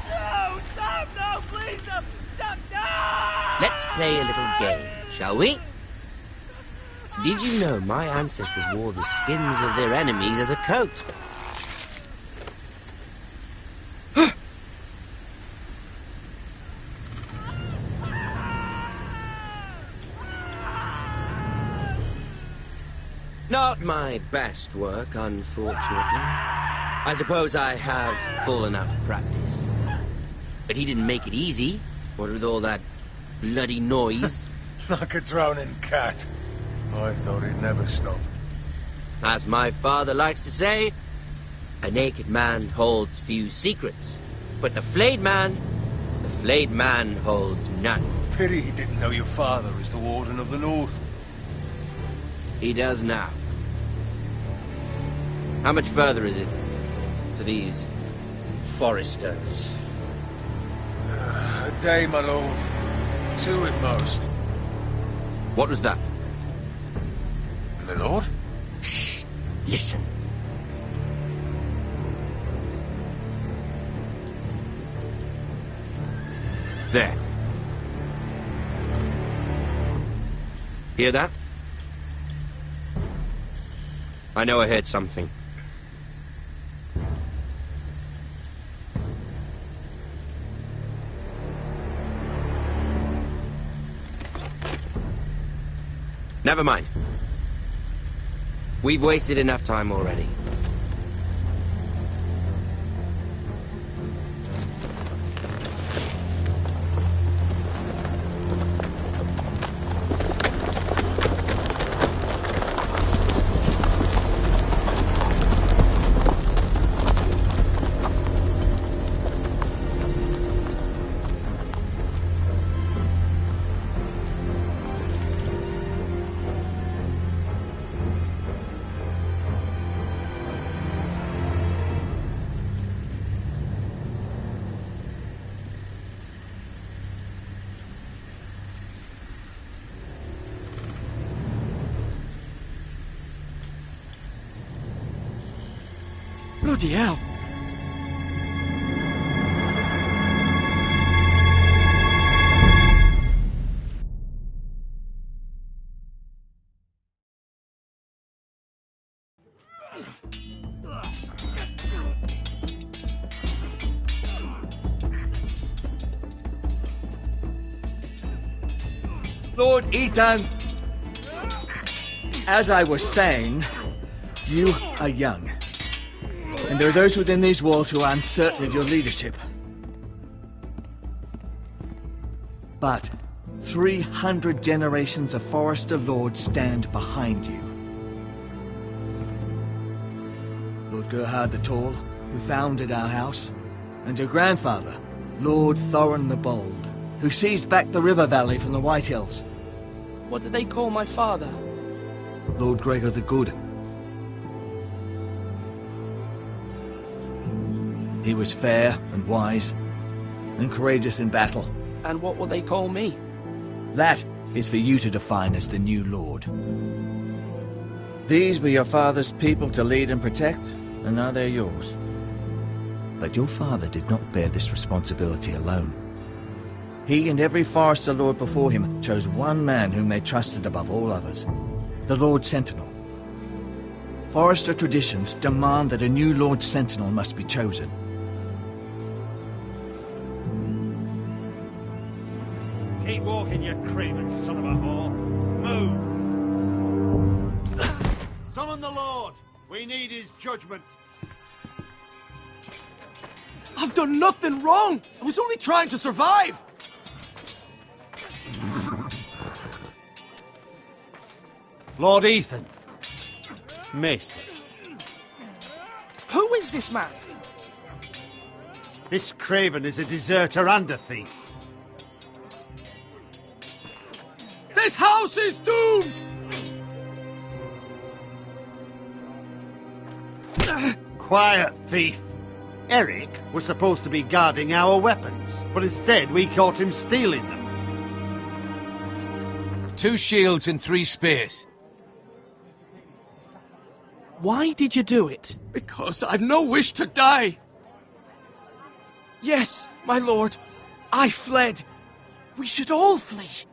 S9: No, stop, no, please, no, stop, no!
S22: Let's play a little game, shall we? Did you know my ancestors wore the skins of their enemies as a coat? Not my best work, unfortunately. I suppose I have full enough practice. But he didn't make it easy, what with all that bloody noise.
S6: Like a drowning cat. I thought he'd never stop.
S22: As my father likes to say, a naked man holds few secrets, but the flayed man holds none.
S6: Pity he didn't know your father is the Warden of the North.
S22: He does now. How much further is it to these Forresters?
S6: A day, my lord. 2 at most.
S22: What was that?
S6: My lord?
S22: Shh! Listen. There. Hear that? I know I heard something. Never mind. We've wasted enough time already.
S15: Bloody hell.
S8: Lord Ethan! As I was saying, you are young. And there are those within these walls who are uncertain of your leadership. But 300 generations of Forrester Lords stand behind you. Lord Gerhard the Tall, who founded our house, and your grandfather, Lord Thorin the Bold, who seized back the river valley from the White Hills.
S14: What did they call my father?
S8: Lord Gregor the Good. He was fair and wise, and courageous in battle.
S14: And what will they call me?
S8: That is for you to define as the new lord. These were your father's people to lead and protect, and now they're yours. But your father did not bear this responsibility alone. He and every Forrester Lord before him chose one man whom they trusted above all others, the Lord Sentinel. Forrester traditions demand that a new Lord Sentinel must be chosen.
S12: Keep walking, you craven son of a whore. Move!
S1: Summon the Lord! We need his judgment.
S9: I've done nothing wrong! I was only trying to survive!
S12: Lord Ethan. Miss.
S9: Who is this man?
S12: This craven is a deserter and a thief.
S9: This house is doomed!
S12: Quiet, thief. Eric was supposed to be guarding our weapons, but instead we caught him stealing them.
S6: 2 shields and 3 spears.
S14: Why did you do it?
S9: Because I've no wish to die. Yes, my lord, I fled. We should all flee.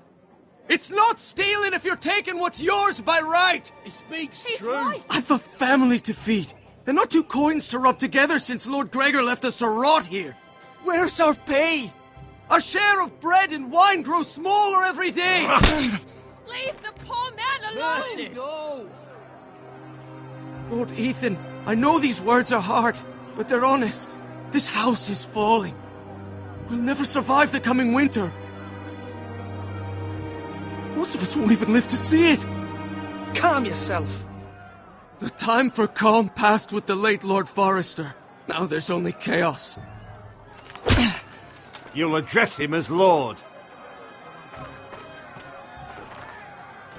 S9: It's not stealing if you're taking what's yours by right.
S1: He speaks truth.
S9: I've a family to feed, and not 2 coins to rub together since Lord Gregor left us to rot here. Where's our pay? Our share of bread and wine grows smaller every day.
S11: Leave the poor man alone!
S1: Mercy. Go!
S9: Lord Ethan, I know these words are hard, but they're honest. This house is falling. We'll never survive the coming winter. Most of us won't even live to see it.
S14: Calm yourself.
S9: The time for calm passed with the late Lord Forrester. Now there's only chaos.
S12: You'll address him as Lord.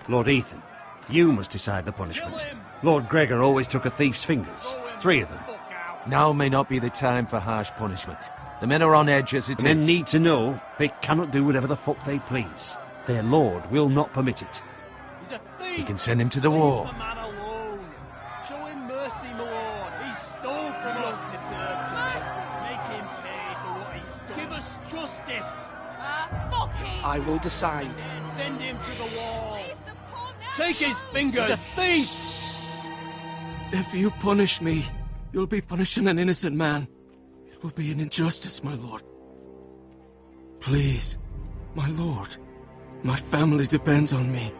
S12: Lord Ethan, you must decide the punishment. Lord Gregor always took a thief's fingers. 3 of them.
S6: Now may not be the time for harsh punishment. The men are on edge as it is.
S12: Men need to know they cannot do whatever the fuck they please. Their lord will not permit it.
S1: He's a thief!
S6: We can send him to the war.
S1: Leave the man alone. Show him mercy, my lord. He stole from us. Deserve to make him pay for what he stole. Give us justice.
S14: I will decide.
S1: Send him to the wall. Take his fingers. He's a thief!
S15: If you punish me, you'll be punishing an innocent man. It will be an injustice, my lord. Please, my lord. My family depends on me.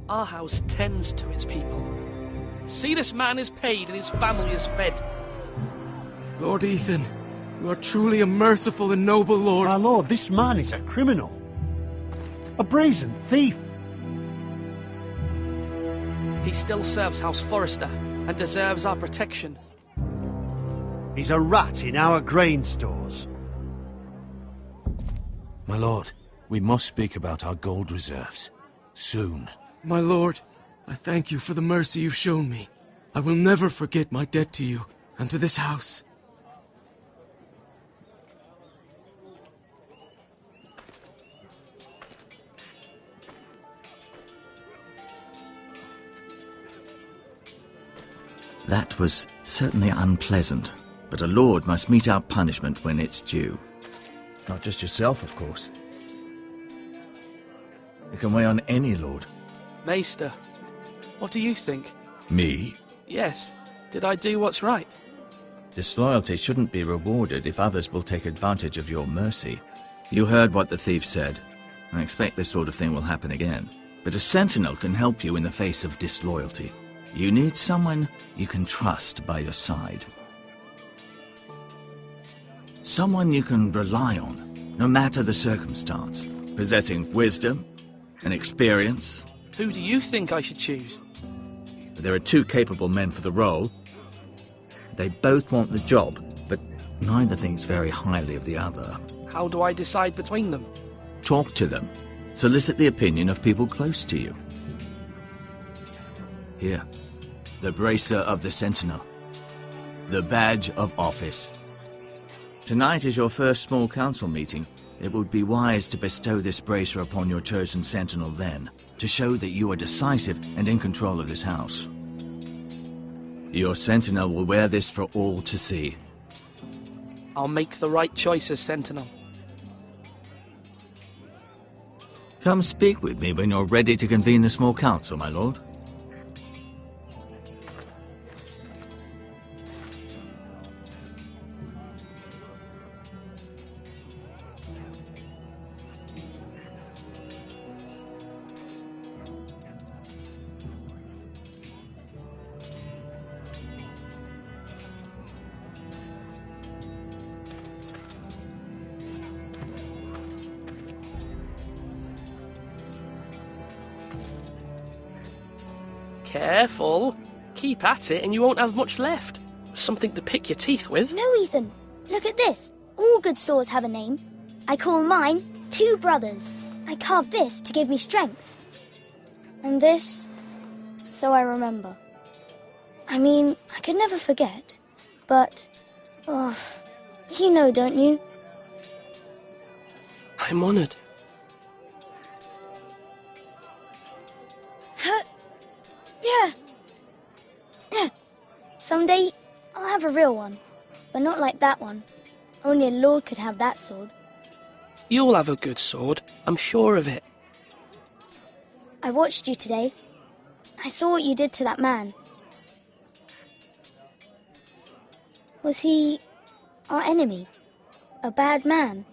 S14: Our house tends to its people. See, this man is paid and his family is fed.
S15: Lord Ethan, you are truly a merciful and noble lord.
S12: My lord, this man is a criminal. A brazen thief.
S14: He still serves House Forrester and deserves our protection.
S12: He's a rat in our grain stores.
S6: My lord, we must speak about our gold reserves. Soon.
S15: My lord, I thank you for the mercy you've shown me. I will never forget my debt to you and to this house.
S8: That was certainly unpleasant, but a lord must mete out punishment when it's due. Not just yourself, of course. It can weigh on any lord.
S14: Maester, what do you think?
S8: Me?
S14: Yes. Did I do what's right?
S8: Disloyalty shouldn't be rewarded if others will take advantage of your mercy. You heard what the thief said. I expect this sort of thing will happen again. But a sentinel can help you in the face of disloyalty. You need someone you can trust by your side. Someone you can rely on, no matter the circumstance. Possessing wisdom and experience.
S14: Who do you think I should choose?
S8: There are two capable men for the role. They both want the job, but neither thinks very highly of the other.
S14: How do I decide between them?
S8: Talk to them. Solicit the opinion of people close to you. Here, the bracer of the Sentinel. The badge of office. Tonight is your first small council meeting. It would be wise to bestow this bracer upon your chosen Sentinel then, to show that you are decisive and in control of this house. Your Sentinel will wear this for all to see.
S14: I'll make the right choice as Sentinel.
S8: Come speak with me when you're ready to convene the small council, my lord.
S14: Careful. Keep at it and you won't have much left. Something to pick your teeth with.
S13: No, Ethan. Look at this. All good swords have a name. I call mine Two Brothers. I carved this to give me strength. And this, so I remember. I mean, I could never forget. But, oh, you know, don't you?
S14: I'm honored.
S13: Yeah. Someday, I'll have a real one. But not like that one. Only a lord could have that sword.
S14: You'll have a good sword. I'm sure of it.
S13: I watched you today. I saw what you did to that man. Was he our enemy? A bad man?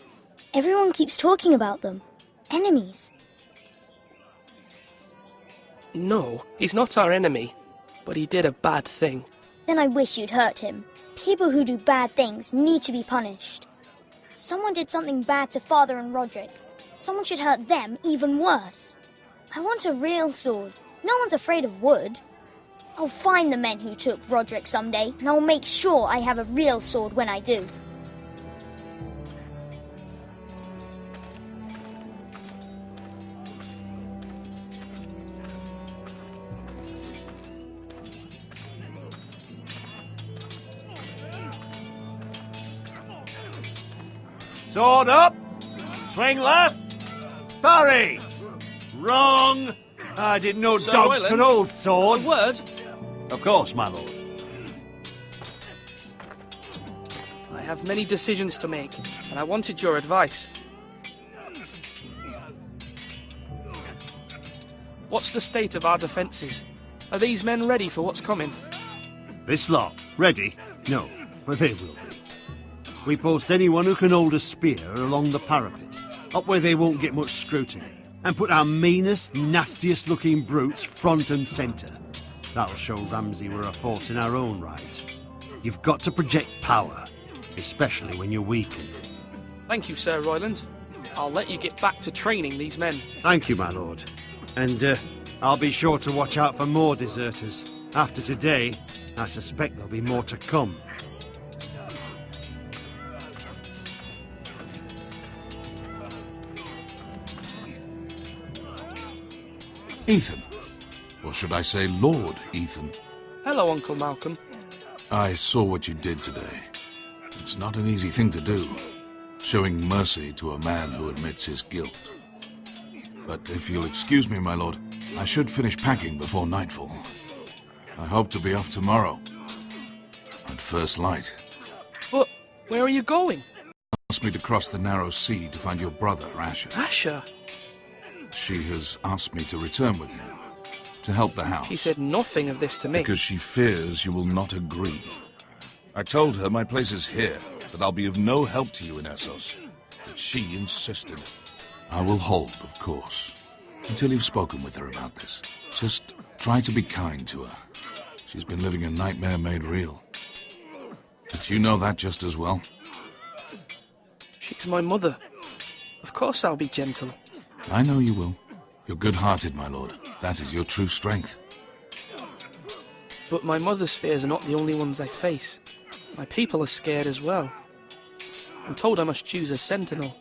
S13: Everyone keeps talking about them. Enemies.
S14: No, he's not our enemy. But he did a bad thing.
S13: Then I wish you'd hurt him. People who do bad things need to be punished. Someone did something bad to Father and Roderick. Someone should hurt them even worse. I want a real sword. No one's afraid of wood. I'll find the men who took Roderick someday, and I'll make sure I have a real sword when I do.
S12: Sword up! Swing left! Parry! Wrong! I didn't know
S14: Sir
S12: dogs
S14: Royland,
S12: could hold swords.
S14: A word?
S12: Of course, my lord.
S14: I have many decisions to make, and I wanted your advice. What's the state of our defences? Are these men ready for what's coming?
S12: This lot, ready? No, but they will be. We post anyone who can hold a spear along the parapet, up where they won't get much scrutiny, and put our meanest, nastiest looking brutes front and centre. That'll show Ramsay we're a force in our own right. You've got to project power, especially when you're weakened.
S14: Thank you, Sir Royland. I'll let you get back to training these men.
S12: Thank you, my lord. And I'll be sure to watch out for more deserters. After today, I suspect there'll be more to come.
S6: Ethan. Or should I say Lord Ethan?
S14: Hello, Uncle Malcolm.
S6: I saw what you did today. It's not an easy thing to do, showing mercy to a man who admits his guilt. But if you'll excuse me, my lord, I should finish packing before nightfall. I hope to be off tomorrow. At first light.
S14: But where are you going?
S6: Asked me to cross the narrow sea to find your brother, Asher.
S14: Asher?
S6: She has asked me to return with him, to help the house.
S14: He said nothing of this to me.
S6: Because she fears you will not agree. I told her my place is here, that I'll be of no help to you in Essos. But she insisted. I will hold, of course, until you've spoken with her about this. Just try to be kind to her. She's been living a nightmare made real. But you know that just as well.
S14: She's my mother. Of course I'll be gentle.
S6: I know you will. You're good-hearted, my lord. That is your true strength.
S14: But my mother's fears are not the only ones I face. My people are scared as well. I'm told I must choose a sentinel.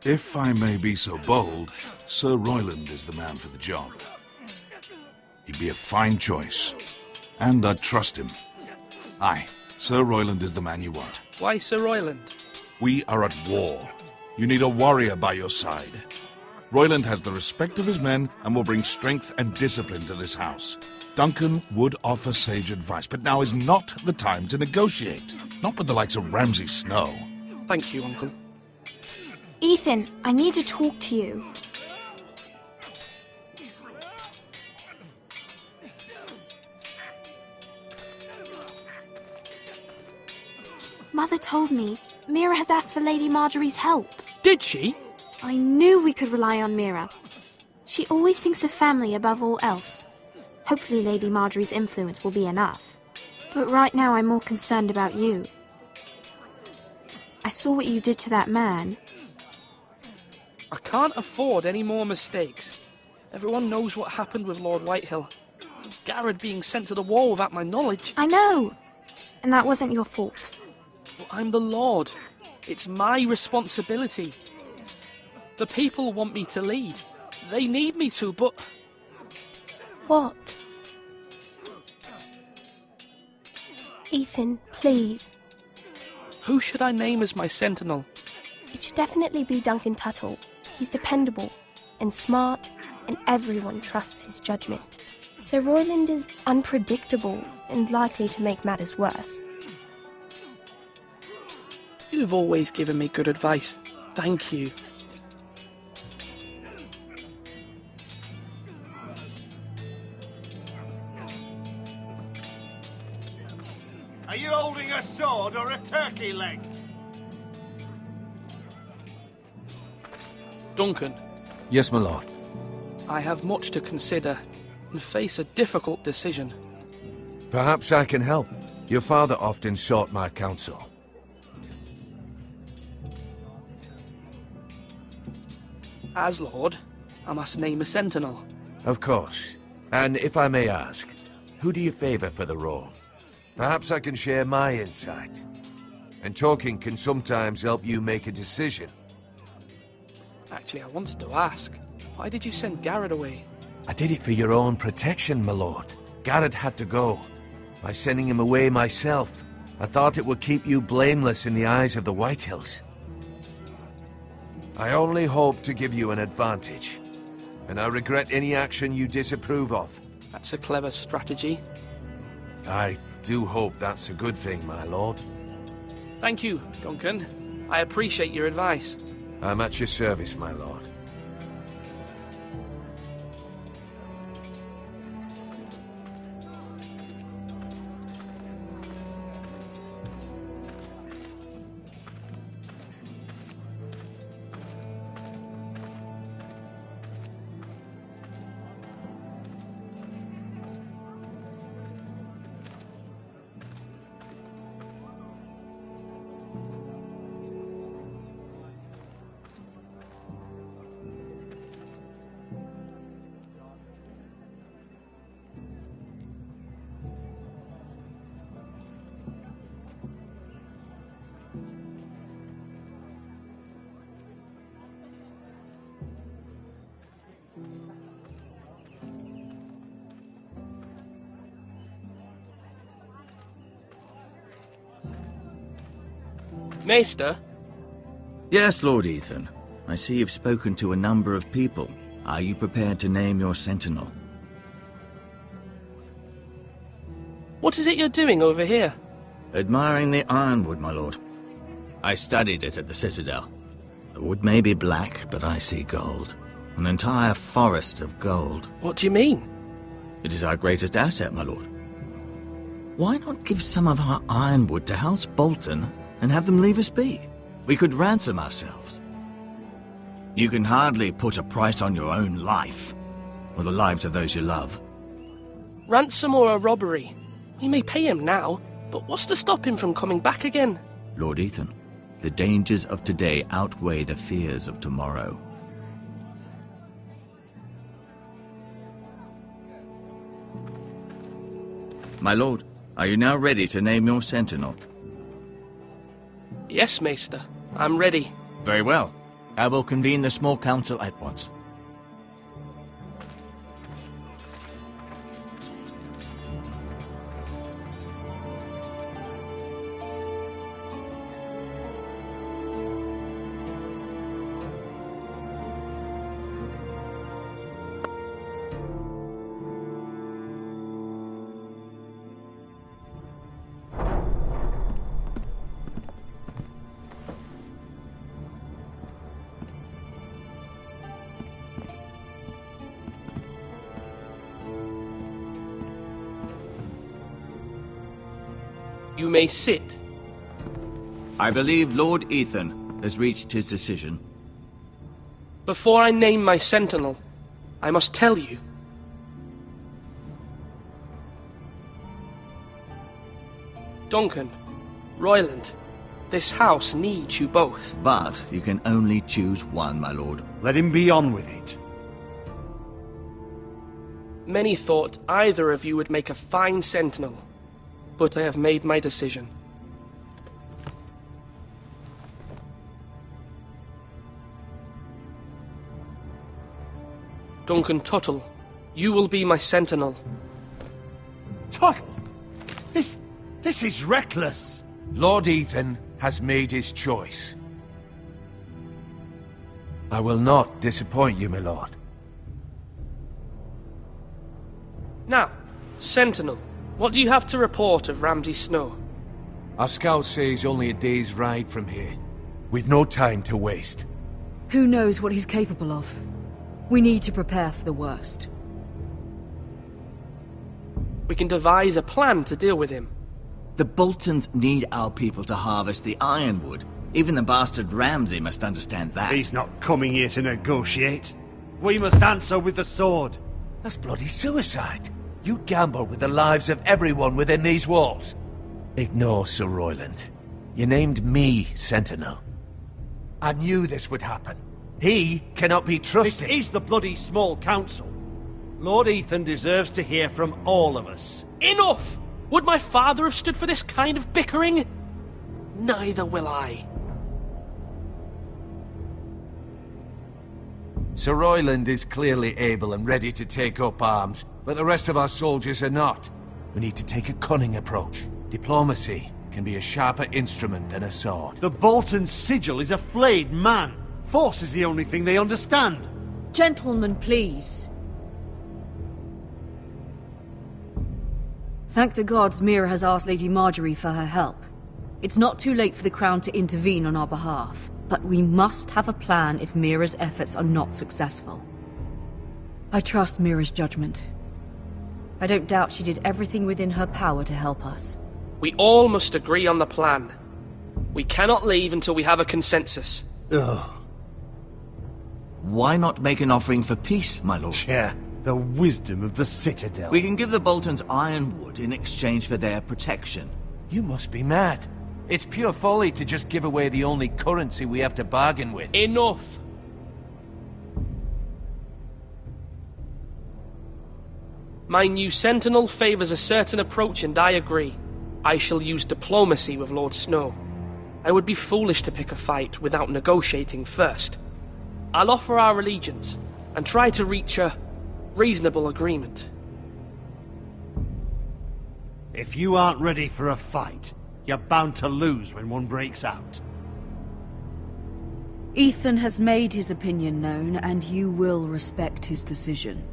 S6: If I may be so bold, Sir Royland is the man for the job. He'd be a fine choice. And I'd trust him. Aye, Sir Royland is the man you want.
S14: Why Sir Royland?
S6: We are at war. You need a warrior by your side. Royland has the respect of his men and will bring strength and discipline to this house. Duncan would offer sage advice, but now is not the time to negotiate. Not with the likes of Ramsay Snow.
S14: Thank you, Uncle.
S11: Ethan, I need to talk to you. Mother told me Mira has asked for Lady Marjorie's help.
S14: Did she?
S11: I knew we could rely on Mira. She always thinks of family above all else. Hopefully Lady Marjorie's influence will be enough. But right now I'm more concerned about you. I saw what you did to that man.
S14: I can't afford any more mistakes. Everyone knows what happened with Lord Whitehill. Garrett being sent to the wall without my knowledge.
S11: I know. And that wasn't your fault.
S14: But I'm the Lord. It's my responsibility. The people want me to lead. They need me to, but...
S11: What? Ethan, please.
S14: Who should I name as my sentinel?
S11: It should definitely be Duncan Tuttle. He's dependable and smart, and everyone trusts his judgment. Sir Royland is unpredictable and likely to make matters worse.
S14: You've always given me good advice. Thank you.
S12: Are you holding a sword or a turkey leg?
S14: Duncan.
S6: Yes, my lord.
S14: I have much to consider and face a difficult decision.
S6: Perhaps I can help. Your father often sought my counsel.
S14: As Lord, I must name a sentinel.
S6: Of course. And if I may ask, who do you favour for the role? Perhaps I can share my insight. And talking can sometimes help you make a decision.
S14: Actually, I wanted to ask, why did you send Garrett away?
S6: I did it for your own protection, my lord. Garrett had to go. By sending him away myself, I thought it would keep you blameless in the eyes of the Whitehills. I only hope to give you an advantage, and I regret any action you disapprove of.
S14: That's a clever strategy.
S6: I do hope that's a good thing, my lord.
S14: Thank you, Duncan. I appreciate your advice.
S6: I'm at your service, my lord.
S14: Maester?
S8: Yes, Lord Ethan. I see you've spoken to a number of people. Are you prepared to name your sentinel?
S14: What is it you're doing over here?
S8: Admiring the ironwood, my lord. I studied it at the Citadel. The wood may be black, but I see gold. An entire forest of gold.
S14: What do you mean?
S8: It is our greatest asset, my lord. Why not give some of our ironwood to House Bolton and have them leave us be? We could ransom ourselves. You can hardly put a price on your own life, or the lives of those you love.
S14: Ransom or a robbery? We may pay him now, but what's to stop him from coming back again?
S8: Lord Ethan, the dangers of today outweigh the fears of tomorrow. My lord, are you now ready to name your sentinel?
S14: Yes, Maester. I'm ready.
S8: Very well. I will convene the small council at once.
S14: You may sit.
S8: I believe Lord Ethan has reached his decision.
S14: Before I name my sentinel, I must tell you. Duncan, Royland, this house needs you both.
S8: But you can only choose one, my lord.
S12: Let him be on with it.
S14: Many thought either of you would make a fine sentinel, but I have made my decision. Duncan Tuttle, you will be my sentinel.
S6: Tuttle! This is reckless! Lord Ethan has made his choice. I will not disappoint you, my lord.
S14: Now, sentinel, what do you have to report of Ramsay Snow?
S6: Our scouts say he's only a day's ride from here, with no time to waste.
S10: Who knows what he's capable of? We need to prepare for the worst.
S14: We can devise a plan to deal with him.
S8: The Boltons need our people to harvest the ironwood. Even the bastard Ramsay must understand that.
S12: He's not coming here to negotiate. We must answer with the sword.
S6: That's bloody suicide. You gamble with the lives of everyone within these walls. Ignore Sir Royland. You named me Sentinel. I knew this would happen. He cannot be trusted.
S12: This is the bloody small council. Lord Ethan deserves to hear from all of us.
S14: Enough! Would my father have stood for this kind of bickering? Neither will I.
S6: Sir Royland is clearly able and ready to take up arms, but the rest of our soldiers are not. We need to take a cunning approach. Diplomacy can be a sharper instrument than a sword.
S12: The Bolton sigil is a flayed man. Force is the only thing they understand.
S10: Gentlemen, please. Thank the gods Mira has asked Lady Marjorie for her help. It's not too late for the Crown to intervene on our behalf, but we must have a plan if Mira's efforts are not successful. I trust Mira's judgment. I don't doubt she did everything within her power to help us.
S14: We all must agree on the plan. We cannot leave until we have a consensus.
S12: Ugh.
S8: Why not make an offering for peace, my lord?
S12: Yeah, the wisdom of the Citadel.
S8: We can give the Boltons ironwood in exchange for their protection.
S6: You must be mad. It's pure folly to just give away the only currency we have to bargain with.
S14: Enough! My new sentinel favours a certain approach, and I agree. I shall use diplomacy with Lord Snow. I would be foolish to pick a fight without negotiating first. I'll offer our allegiance, and try to reach a reasonable agreement.
S12: If you aren't ready for a fight, you're bound to lose when one breaks out.
S10: Ethan has made his opinion known, and you will respect his decision.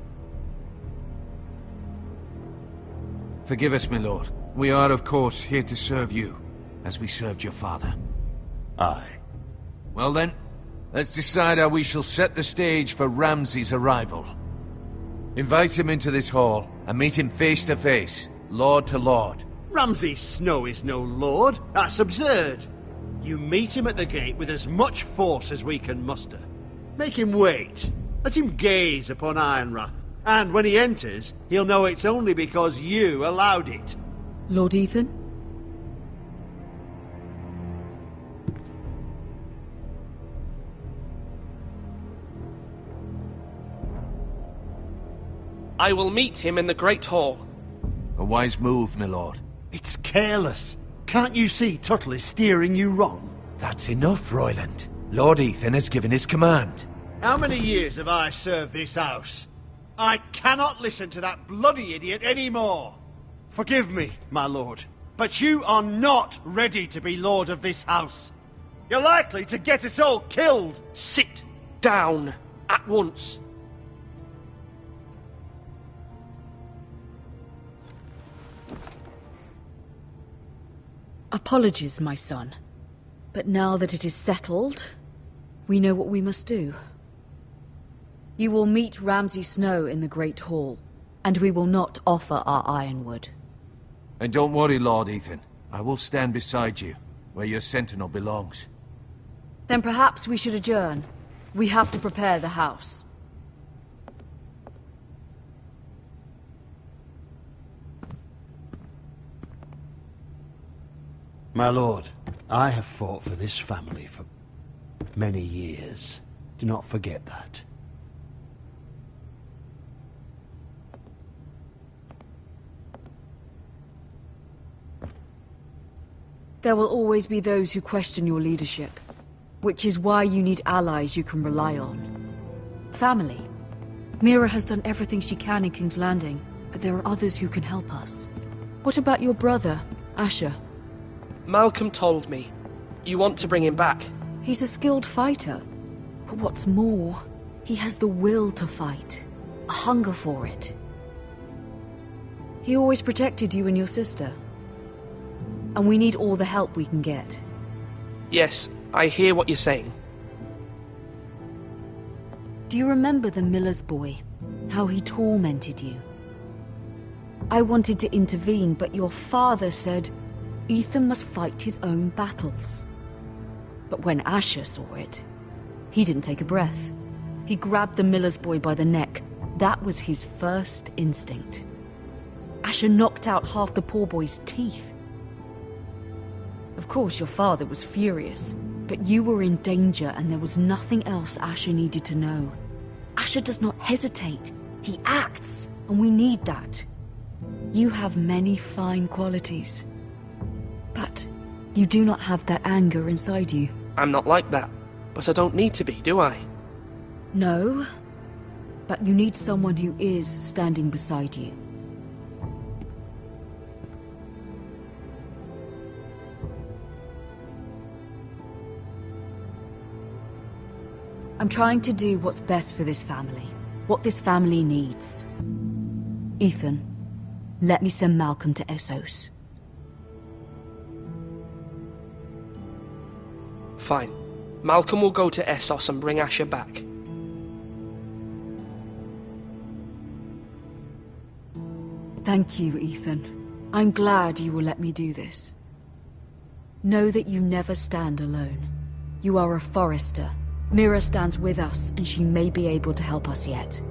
S6: Forgive us, my lord. We are, of course, here to serve you, as we served your father.
S12: Aye.
S6: Well then, let's decide how we shall set the stage for Ramsay's arrival. Invite him into this hall, and meet him face to face, lord to lord.
S12: Ramsay Snow is no lord. That's absurd. You meet him at the gate with as much force as we can muster. Make him wait. Let him gaze upon Ironrath. And when he enters, he'll know it's only because you allowed it.
S10: Lord Ethan?
S14: I will meet him in the Great Hall.
S6: A wise move, my lord.
S12: It's careless. Can't you see Tuttle is steering you wrong?
S6: That's enough, Royland. Lord Ethan has given his command.
S12: How many years have I served this house? I cannot listen to that bloody idiot anymore. Forgive me, my lord, but you are not ready to be lord of this house. You're likely to get us all killed.
S14: Sit down at once.
S10: Apologies, my son. But now that it is settled, we know what we must do. You will meet Ramsay Snow in the Great Hall, and we will not offer our ironwood.
S6: And don't worry, Lord Ethan. I will stand beside you, where your sentinel belongs.
S10: Then perhaps we should adjourn. We have to prepare the house.
S12: My lord, I have fought for this family for many years. Do not forget that.
S10: There will always be those who question your leadership, which is why you need allies you can rely on. Family. Mira has done everything she can in King's Landing, but there are others who can help us. What about your brother, Asher?
S14: Malcolm told me. You want to bring him back?
S10: He's a skilled fighter. But what's more, he has the will to fight. A hunger for it. He always protected you and your sister. And we need all the help we can get.
S14: Yes, I hear what you're saying.
S10: Do you remember the miller's boy? How he tormented you? I wanted to intervene, but your father said Ethan must fight his own battles. But when Asher saw it, he didn't take a breath. He grabbed the miller's boy by the neck. That was his first instinct. Asher knocked out half the poor boy's teeth. Of course, your father was furious, but you were in danger and there was nothing else Asher needed to know. Asher does not hesitate. He acts, and we need that. You have many fine qualities, but you do not have that anger inside you.
S14: I'm not like that, but I don't need to be, do I?
S10: No, but you need someone who is standing beside you. I'm trying to do what's best for this family. What this family needs. Ethan, let me send Malcolm to Essos.
S14: Fine. Malcolm will go to Essos and bring Asher back.
S10: Thank you, Ethan. I'm glad you will let me do this. Know that you never stand alone. You are a Forrester. Mira stands with us, and she may be able to help us yet.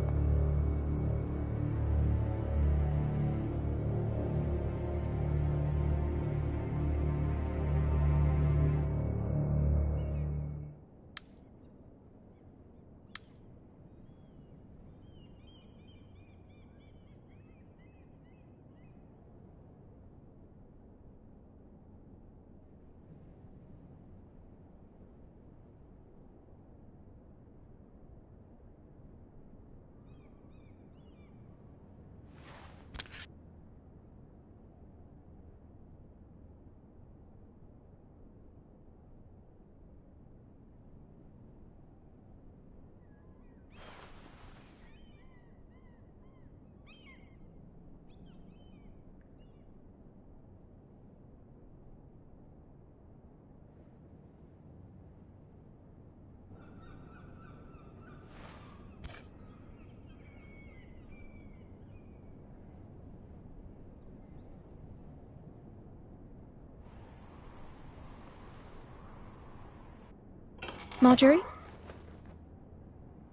S21: Marjorie?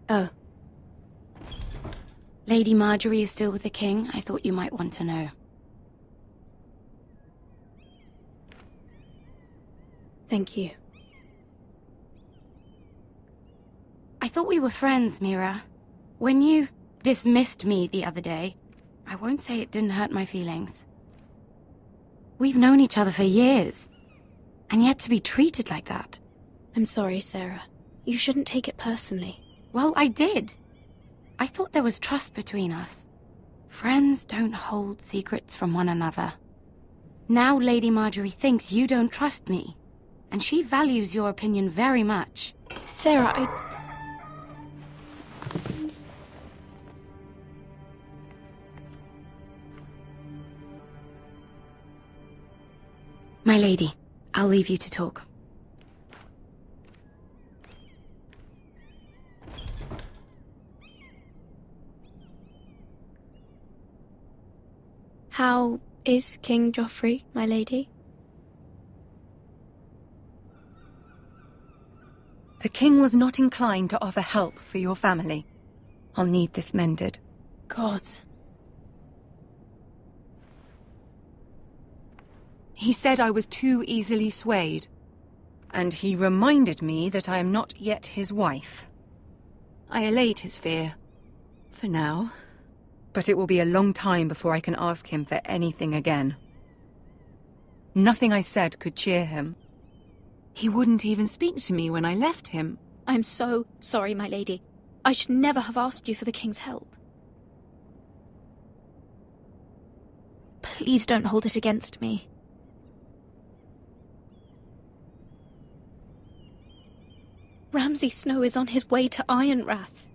S20: Oh. Lady Marjorie is still with the king. I thought you might want to know.
S21: Thank you.
S20: I thought we were friends, Mira. When you dismissed me the other day, I won't say it didn't hurt my feelings. We've known each other for years, and yet to be treated like that.
S21: I'm sorry, Sarah. You shouldn't take it personally.
S20: Well, I did. I thought there was trust between us. Friends don't hold secrets from one another. Now Lady Marjorie thinks you don't trust me, and she values your opinion very much.
S21: Sarah,
S20: My lady, I'll leave you to talk.
S21: How is King Joffrey, my lady?
S19: The king was not inclined to offer help for your family. I'll need this mended.
S21: Gods.
S19: He said I was too easily swayed. And he reminded me that I am not yet his wife. I allayed his fear. For now. But it will be a long time before I can ask him for anything again. Nothing I said could cheer him. He wouldn't even speak to me when I left him.
S21: I'm so sorry, my lady. I should never have asked you for the king's help. Please don't hold it against me. Ramsay Snow is on his way to Ironrath.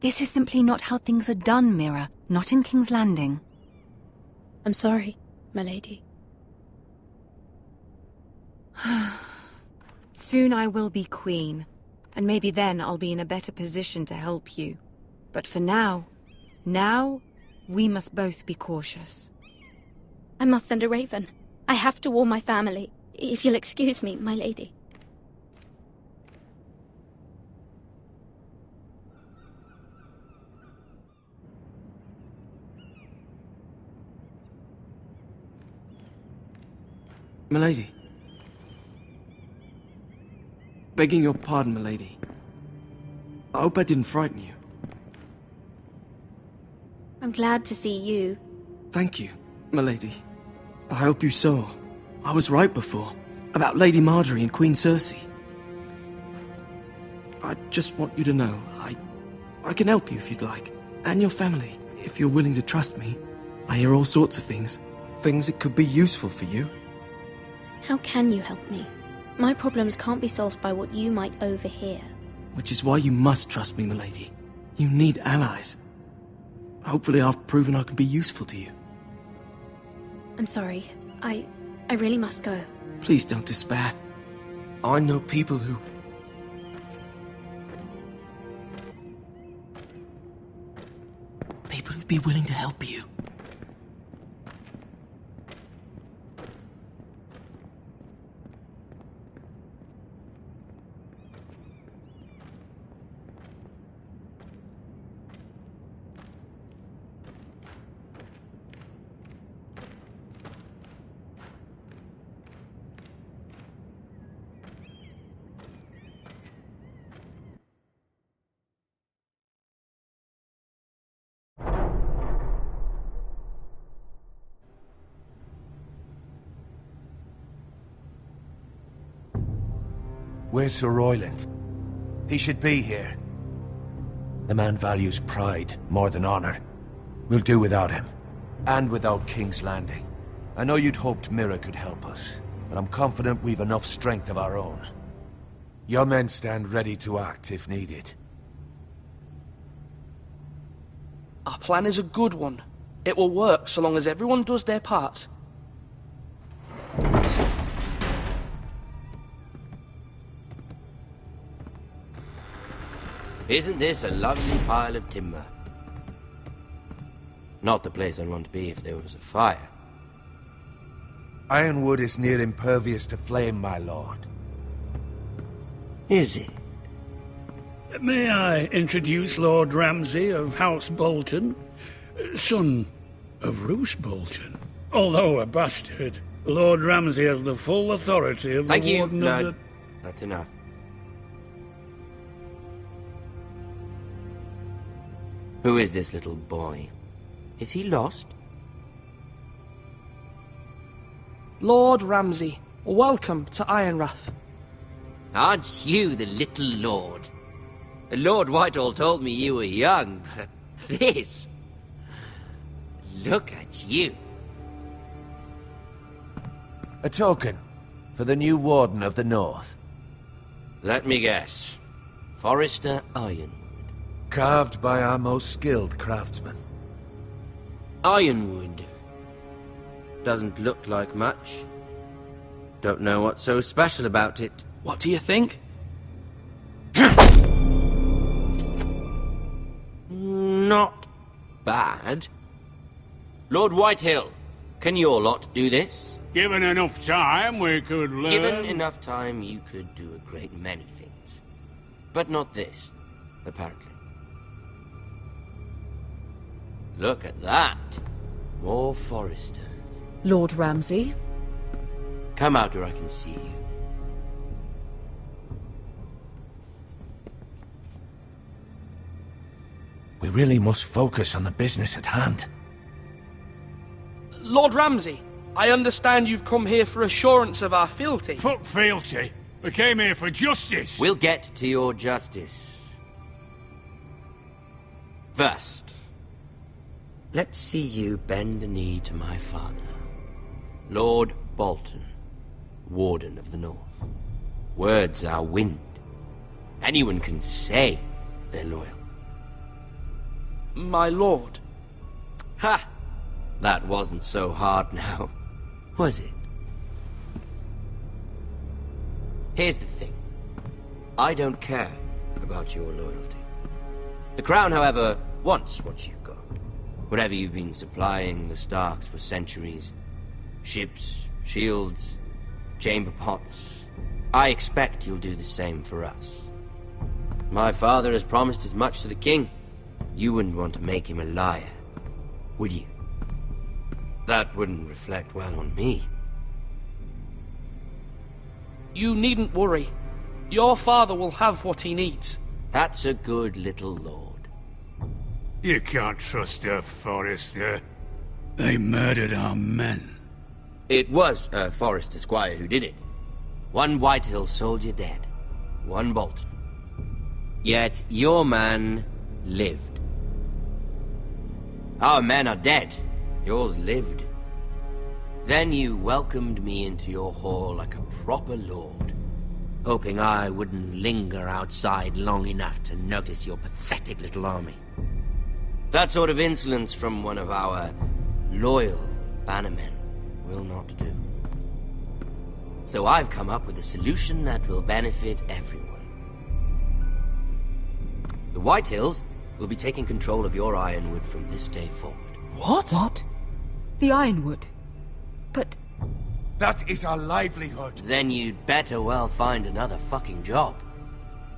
S19: This is simply not how things are done, Mira. Not in King's Landing.
S21: I'm sorry, my lady.
S19: Soon I will be queen, and maybe then I'll be in a better position to help you. But for now, we must both be cautious.
S21: I must send a raven. I have to warn my family. If you'll excuse me, my lady.
S15: Milady. Begging your pardon, milady. I hope I didn't frighten you.
S21: I'm glad to see you.
S15: Thank you, milady. I hope you saw. I was right before. About Lady Marjorie and Queen Cersei. I just want you to know, I can help you if you'd like. And your family, if you're willing to trust me. I hear all sorts of things. things that could be useful for you.
S21: How can you help me? My problems can't be solved by what you might overhear.
S15: Which is why you must trust me, milady. You need allies. Hopefully I've proven I can be useful to you.
S21: I'm sorry. I really must go.
S15: Please don't despair. I know people who... People who'd be willing to help you.
S6: Where's Sir Royland? He should be here. The man values pride more than honor. We'll do without him. And without King's Landing. I know you'd hoped Mira could help us, but I'm confident we've enough strength of our own. Your men stand ready to act if needed.
S14: Our plan is a good one. It will work so long as everyone does their part.
S22: Isn't this a lovely pile of timber? Not the place I'd want to be if there was a fire.
S6: Ironwood is near impervious to flame, my lord.
S22: Is it?
S2: May I introduce Lord Ramsay of House Bolton, son of Roose Bolton. Although a bastard, Lord Ramsay has the full authority of
S22: Thank
S2: the
S22: you,
S2: Warden
S22: Lord.
S2: of the...
S22: That's enough. Who is this little boy? Is he lost?
S14: Lord Ramsay, welcome to Ironrath.
S22: Aren't you the little lord? Lord Whitehall told me you were young, but this... Look at you.
S6: A token for the new Warden of the North.
S22: Let me guess. Forrester Ironwood.
S6: Carved by our most skilled craftsmen.
S22: Ironwood. Doesn't look like much. Don't know what's so special about it.
S14: What do you think?
S22: Not bad. Lord Whitehill, can your lot do this?
S2: Given enough time, we could learn...
S22: Given enough time, you could do a great many things. But not this, apparently. Look at that. More Forresters.
S10: Lord Ramsay?
S22: Come out where I can see you.
S6: We really must focus on the business at hand.
S14: Lord Ramsay, I understand you've come here for assurance of our fealty.
S2: Fuck fealty. We came here for justice.
S22: We'll get to your justice. First, let's see you bend the knee to my father, Lord Bolton, Warden of the North. Words are wind. Anyone can say they're loyal.
S14: My lord.
S22: Ha! That wasn't so hard now, was it? Here's the thing. I don't care about your loyalty. The Crown, however, wants what you've got. Whatever you've been supplying the Starks for centuries. Ships, shields, chamber pots. I expect you'll do the same for us. My father has promised as much to the king. You wouldn't want to make him a liar, would you? That wouldn't reflect well on me.
S14: You needn't worry. Your father will have what he needs.
S22: That's a good little lord.
S2: You can't trust her, Forrester. They murdered our men.
S22: It was a Forrester squire who did it. One Whitehill soldier dead. One Bolton. Yet your man lived. Our men are dead. Yours lived. Then you welcomed me into your hall like a proper lord, hoping I wouldn't linger outside long enough to notice your pathetic little army. That sort of insolence from one of our loyal bannermen will not do. So I've come up with a solution that will benefit everyone. The Whitehills will be taking control of your Ironwood from this day forward.
S10: What? What? The Ironwood? But...
S6: That is our livelihood.
S22: Then you'd better well find another fucking job.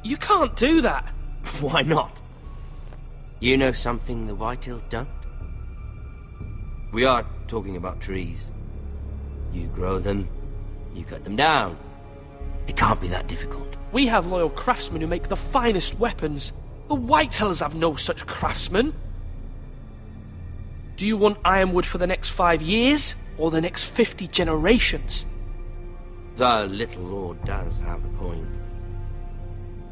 S14: You can't do that.
S22: Why not? You know something the Whitehills don't? We are talking about trees. You grow them, you cut them down. It can't be that difficult.
S14: We have loyal craftsmen who make the finest weapons. The Whitehills have no such craftsmen. Do you want Ironwood for the next 5 years, or the next 50 generations?
S22: The little lord does have a point.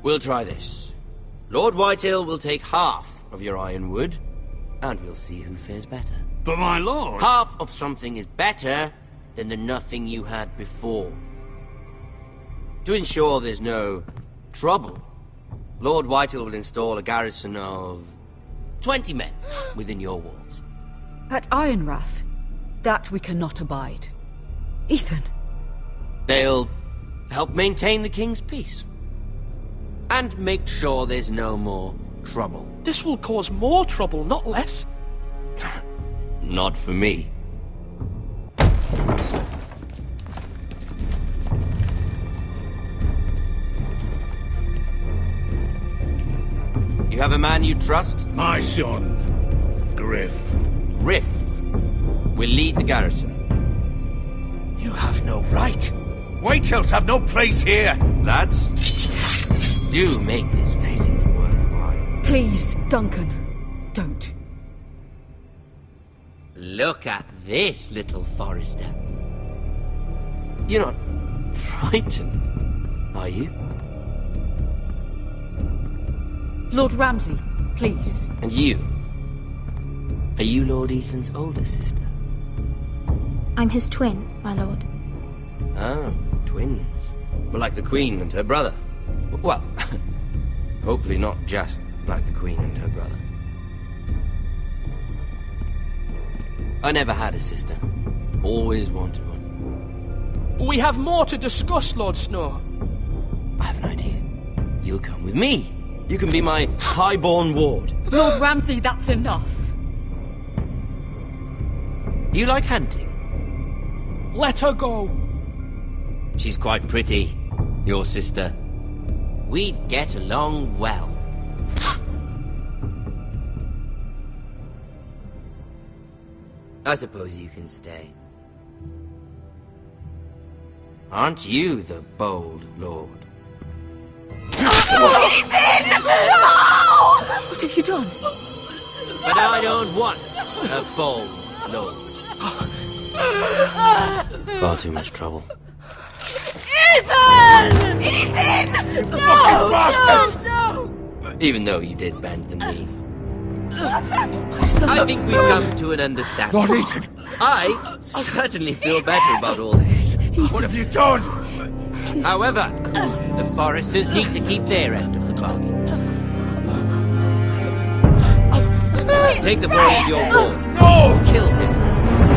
S22: We'll try this. Lord Whitehill will take half of your Ironwood, and we'll see who fares better.
S2: But my lord...
S22: Half of something is better than the nothing you had before. To ensure there's no trouble, Lord Whitehill will install a garrison of 20 men within your walls.
S10: At Ironrath? That we cannot abide. Ethan!
S22: They'll help maintain the king's peace. And make sure there's no more trouble.
S14: This will cause more trouble, not less.
S22: Not for me. You have a man you trust?
S2: My son, Griff.
S22: Griff will lead the garrison.
S6: You have no right. Whitehills have no place here.
S22: Lads, do make this visit worthwhile.
S10: Please, Duncan, don't.
S22: Look at this, little Forrester. You're not frightened, are you?
S10: Lord Ramsay, please.
S22: And you? Are you Lord Ethan's older sister?
S11: I'm his twin, my lord.
S22: Oh, twins. Well, like the Queen and her brother. Well, hopefully not just like the Queen and her brother. I never had a sister. Always wanted one.
S14: We have more to discuss, Lord Snow.
S22: I have an idea. You'll come with me. You can be my highborn ward.
S10: Lord Ramsay, that's enough.
S22: Do you like hunting?
S14: Let her go.
S22: She's quite pretty, your sister. We'd get along well. I suppose you can stay. Aren't you the bold lord?
S10: Ethan! No! What have you done?
S22: But I don't want a bold lord. Far too much trouble.
S10: Ethan! Ethan! No! No!
S22: Even though you did bend the knee. I think we've come to an understanding.
S6: Lord Ethan!
S22: I certainly feel better about all this.
S6: What have you done?
S22: However, the Foresters need to keep their end of the bargain. Take the boy as your ward.
S6: No!
S22: Kill him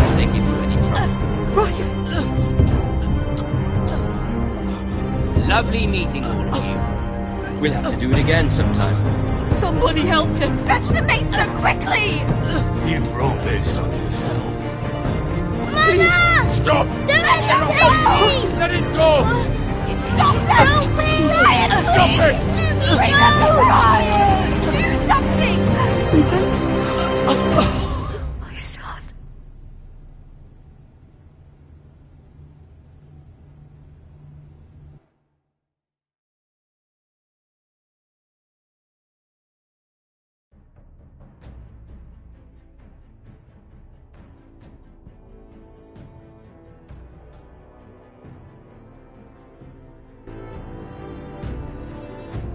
S22: if they give you any trouble.
S10: Brian!
S22: Lovely meeting all of you. We'll have to do it again sometime.
S10: Somebody help him!
S21: Fetch the maester quickly!
S2: You brought this on yourself.
S13: Mama!
S2: Stop!
S13: Don't let him take me!
S2: Let it go!
S21: Stop them!
S13: Help me!
S21: Brian,
S2: Stop
S21: please!
S2: it!
S21: Bring them to Brian! Do something!
S10: Ethan? My son.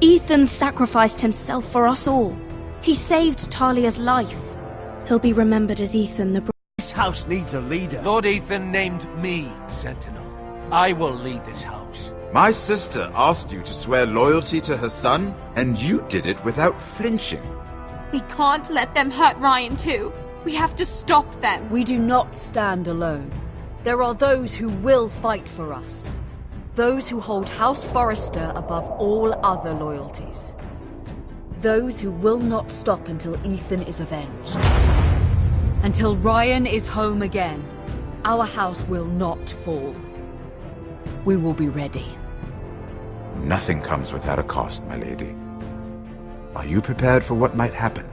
S21: Ethan sacrificed himself for us all. He saved Talia's life. He'll be remembered as Ethan, the bravest
S7: house needs a leader.
S6: Lord Ethan named me Sentinel. I will lead this house.
S17: My sister asked you to swear loyalty to her son, and you did it without flinching.
S3: We can't let them hurt Ryan too. We have to stop them.
S10: We do not stand alone. There are those who will fight for us. Those who hold House Forrester above all other loyalties. Those who will not stop until Ethan is avenged. Until Ryan is home again, our house will not fall. We will be ready.
S17: Nothing comes without a cost, my lady. Are you prepared for what might happen?